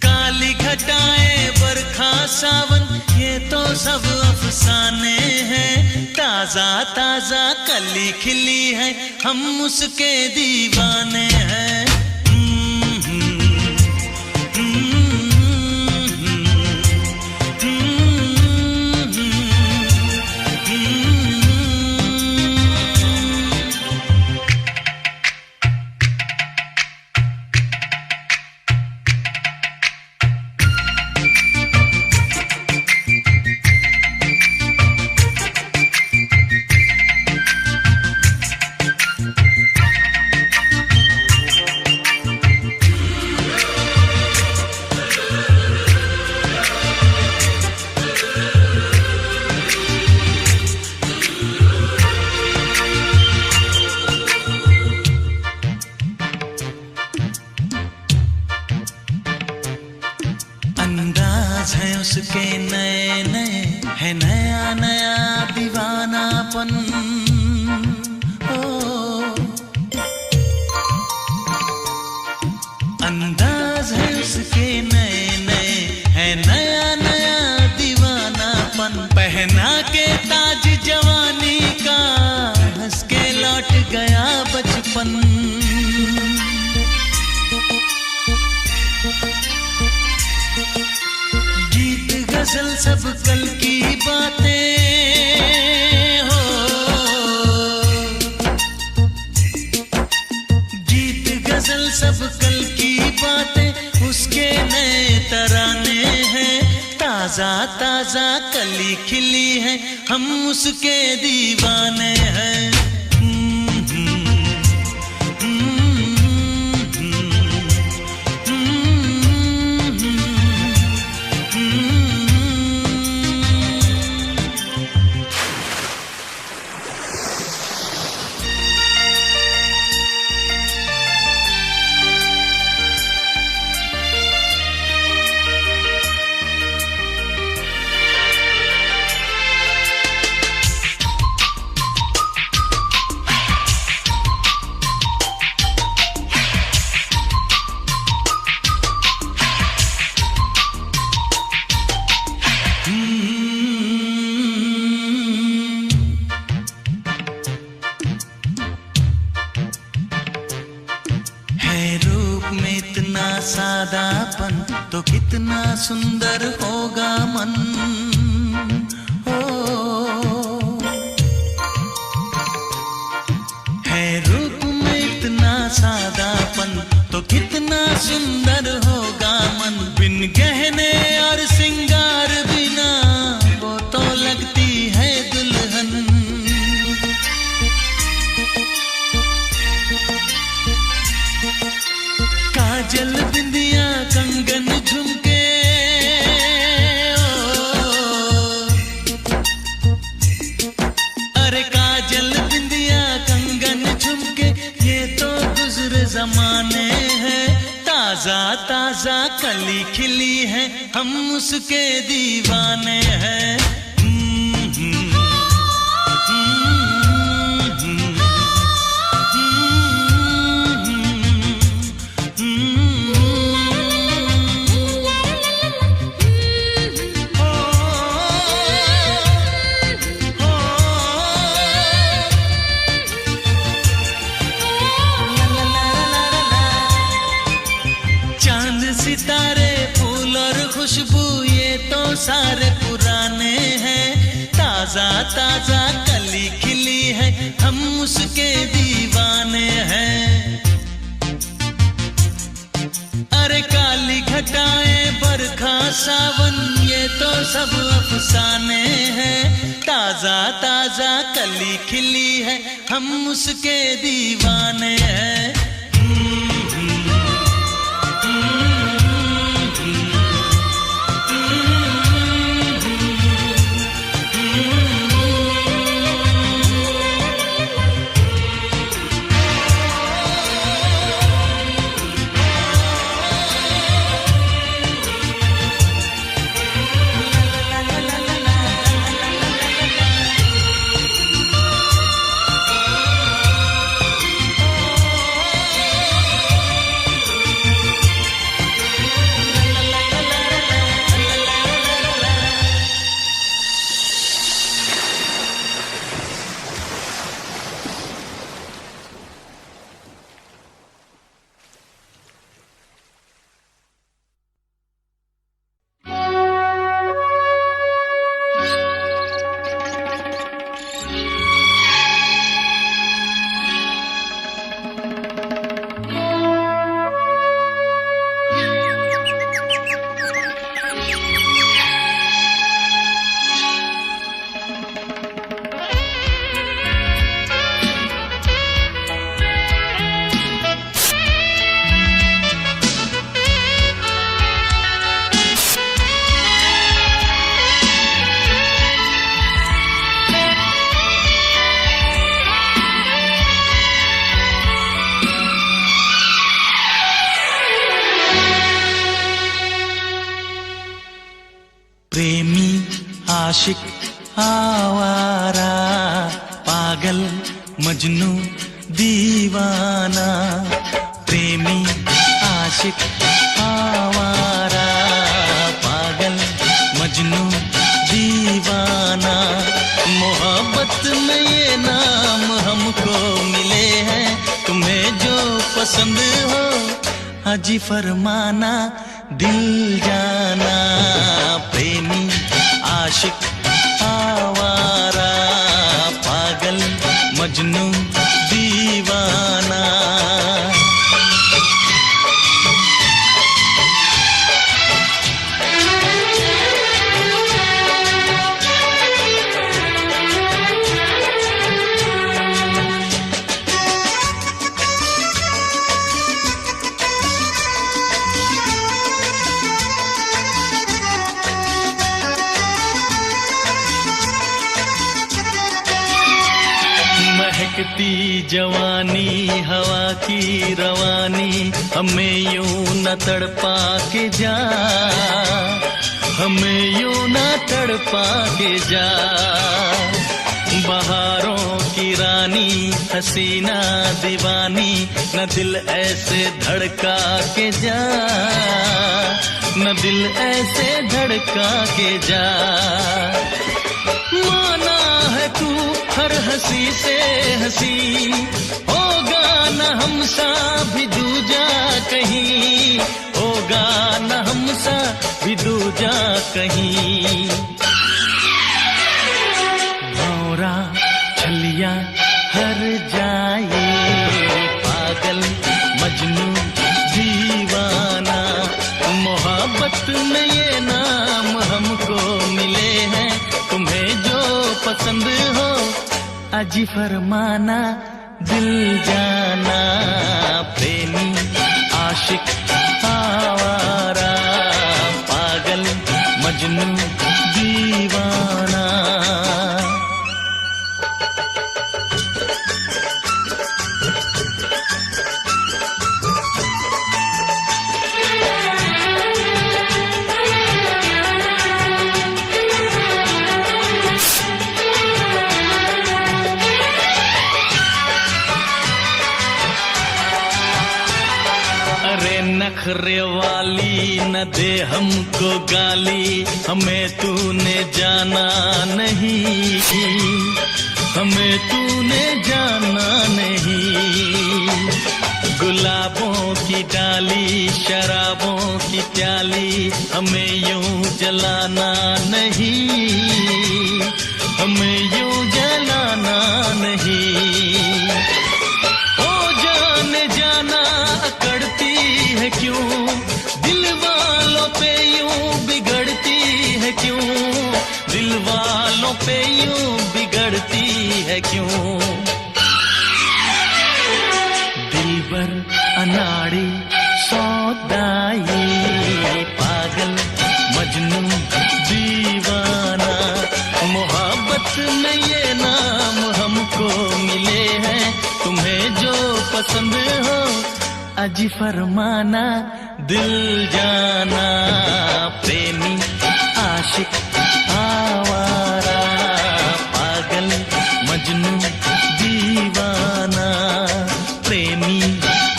काली घटाएं बरखा सावन ये तो सब अफसाने हैं। ताजा ताजा कली खिली है, हम उसके दीवाने हैं। अंदाज है उसके नए नए, है नया नया दीवानापन। ओ अंदाज है उसके नए नए, है नया नया दीवानापन। पहना के ताज जवानी का, हंस के लौट गया बचपन। गजल सब कल की बातें हो, गीत गजल सब कल की बातें उसके नए तराने हैं। ताजा ताजा कली खिली है, हम उसके दीवाने हैं। में इतना सादापन तो कितना सुंदर होगा मन। हो है रूप में इतना सादापन तो कितना सुंदर होगा मन। बिन गहने और सिंगार बिना वो तो लगती है दुल्हन। काजल बिंदिया कंगन झुमके अरे काजल बिंदिया कंगन झुमके ये तो गुजरे जमाने हैं। ताजा ताजा कली खिली है हम उसके दीवाने हैं। सितारे फूल और खुशबू ये तो सारे पुराने हैं। ताजा ताजा कली खिली है हम उसके दीवाने हैं। अरे काली घटाएं बरखा सावन ये तो सब अफसाने हैं। ताजा ताजा कली खिली है हम उसके दीवाने हैं। प्रेमी आशिक आवारा, पागल मजनू दीवाना। प्रेमी आशिक आवारा, पागल मजनू दीवाना। मोहब्बत में ये नाम हमको मिले हैं, तुम्हें जो पसंद हो हाजी फरमाना, दिल जाना। प्रेमी आशिक आवारा, पागल मजनू दीवाना। महकती जवानी हवा की रवानी, हमें यूं न तड़पा के जा, हमें यूं न तड़पा के जा। बहारों की रानी हसीना दीवानी, न दिल ऐसे धड़का के जा, न दिल ऐसे धड़का के जा। माना है तू हर हंसी से हंसी, होगा न हमसा भी दूजा कहीं, होगा न हमसा भी दूजा कहीं। भौरा छलिया हर जाए, पागल मजनू दीवाना। मोहब्बत में ये नाम हमको मिले हैं, तुम्हें जो पसंद हो अजी फरमाना, दिल जाना। प्रेमी आशिक आवारा, पागल मजनू दीवाना। नखरे वाली न दे हमको गाली, हमें तूने जाना नहीं, हमें तूने जाना नहीं। गुलाबों की डाली शराबों की प्याली, हमें यूं जलाना नहीं, हमें यूं जलाना नहीं। ओ जाने जाना अकड़ती है क्यों, दिल वालों पे यूं बिगड़ती है क्यों, दिल वालों पे यूं बिगड़ती है क्यों। दिलबर अनाड़ी सौदाई, पागल मजनू दीवाना। मोहब्बत में ये नाम हमको मिले हैं, तुम्हें जो पसंद हो अजी फरमाना, दिल जाना। प्रेमी आशिक आवारा, पागल मजनू दीवाना। प्रेमी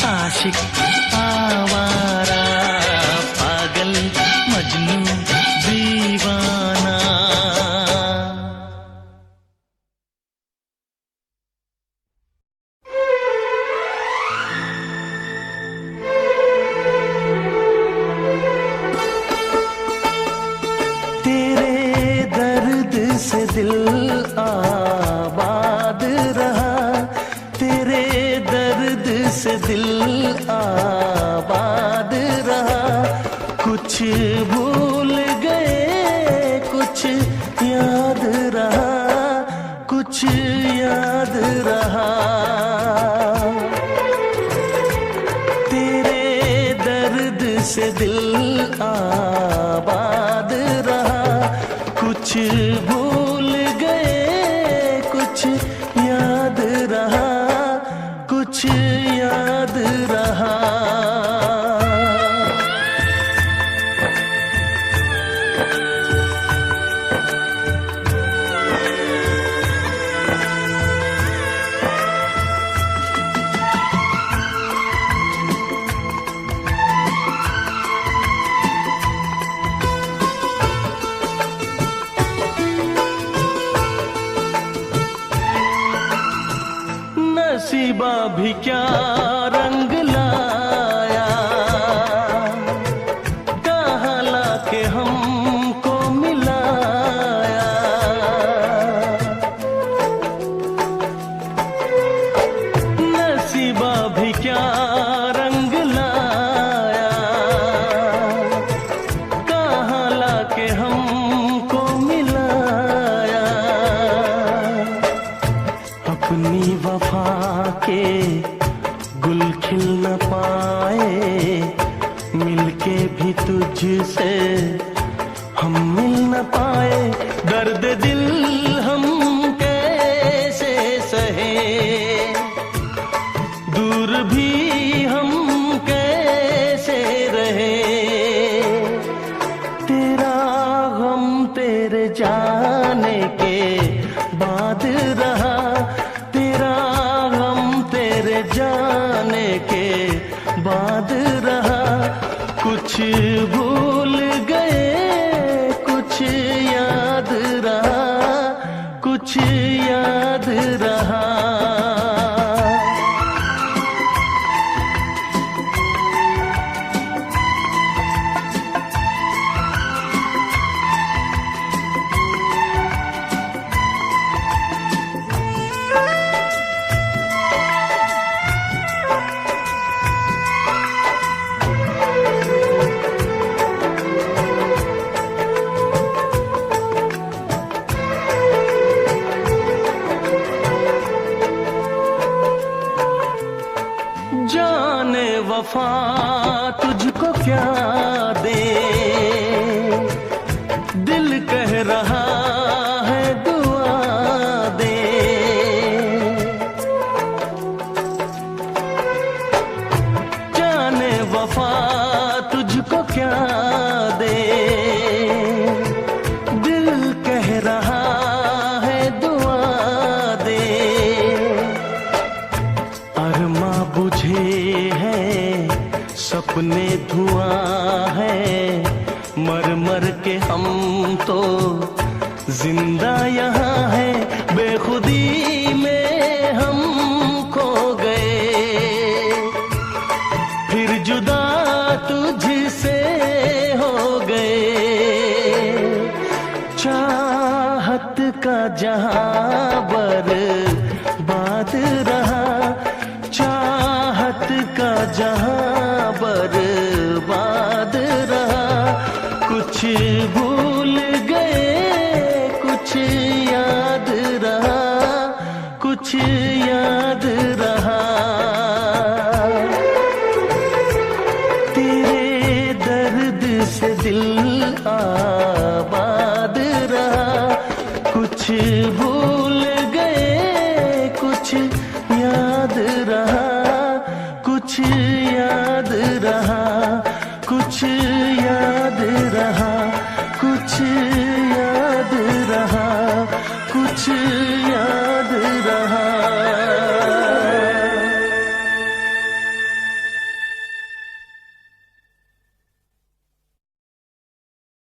आशिक आवारा, पागल मजनू दीवाना। से दिल आबाद रहा, तेरे दर्द से दिल आबाद रहा। कुछ भूल गए कुछ याद रहा, कुछ याद रहा। तेरे दर्द से दिल आबाद रहा। कुछ भूल गए कुछ याद रहा, कुछ याद रहा। भी क्या रंग लाया, कहाँ लाके हमको मिलाया। नसीबा भी क्या रंग लाया, कहाँ लाके हमको मिलाया। अपनी वफा के गुल खिल न पाए, मिलके भी तुझसे हम मिल न पाए। दर्द दिल हम कैसे सहे, दूर भी हम कैसे रहे। तेरा गम तेरे जाने के बाद रहा, तेरा गम तेरे जाने के बाद रहा। कुछ भूल गए कुछ याद रहा, कुछ याद रहा। जाने वफा तुझको क्या दे, दिल कह रहा है दुआ दे। जाने वफा तुझको क्या दे, दिल कह रहा है दुआ दे। अरमा बुझे हैं सपने धुआं है, मर मर के हम तो जिंदा यहाँ है। बेखुदी में हम खो गए, फिर जुदा तुझसे हो गए। चाहत का जहां बर्बाद रहा, चाहत का जहां बर्बाद रहा। कुछ भूल गए कुछ याद रहा, कुछ याद रहा। तेरे दर्द से दिल आबाद रहा। कुछ भूल गए कुछ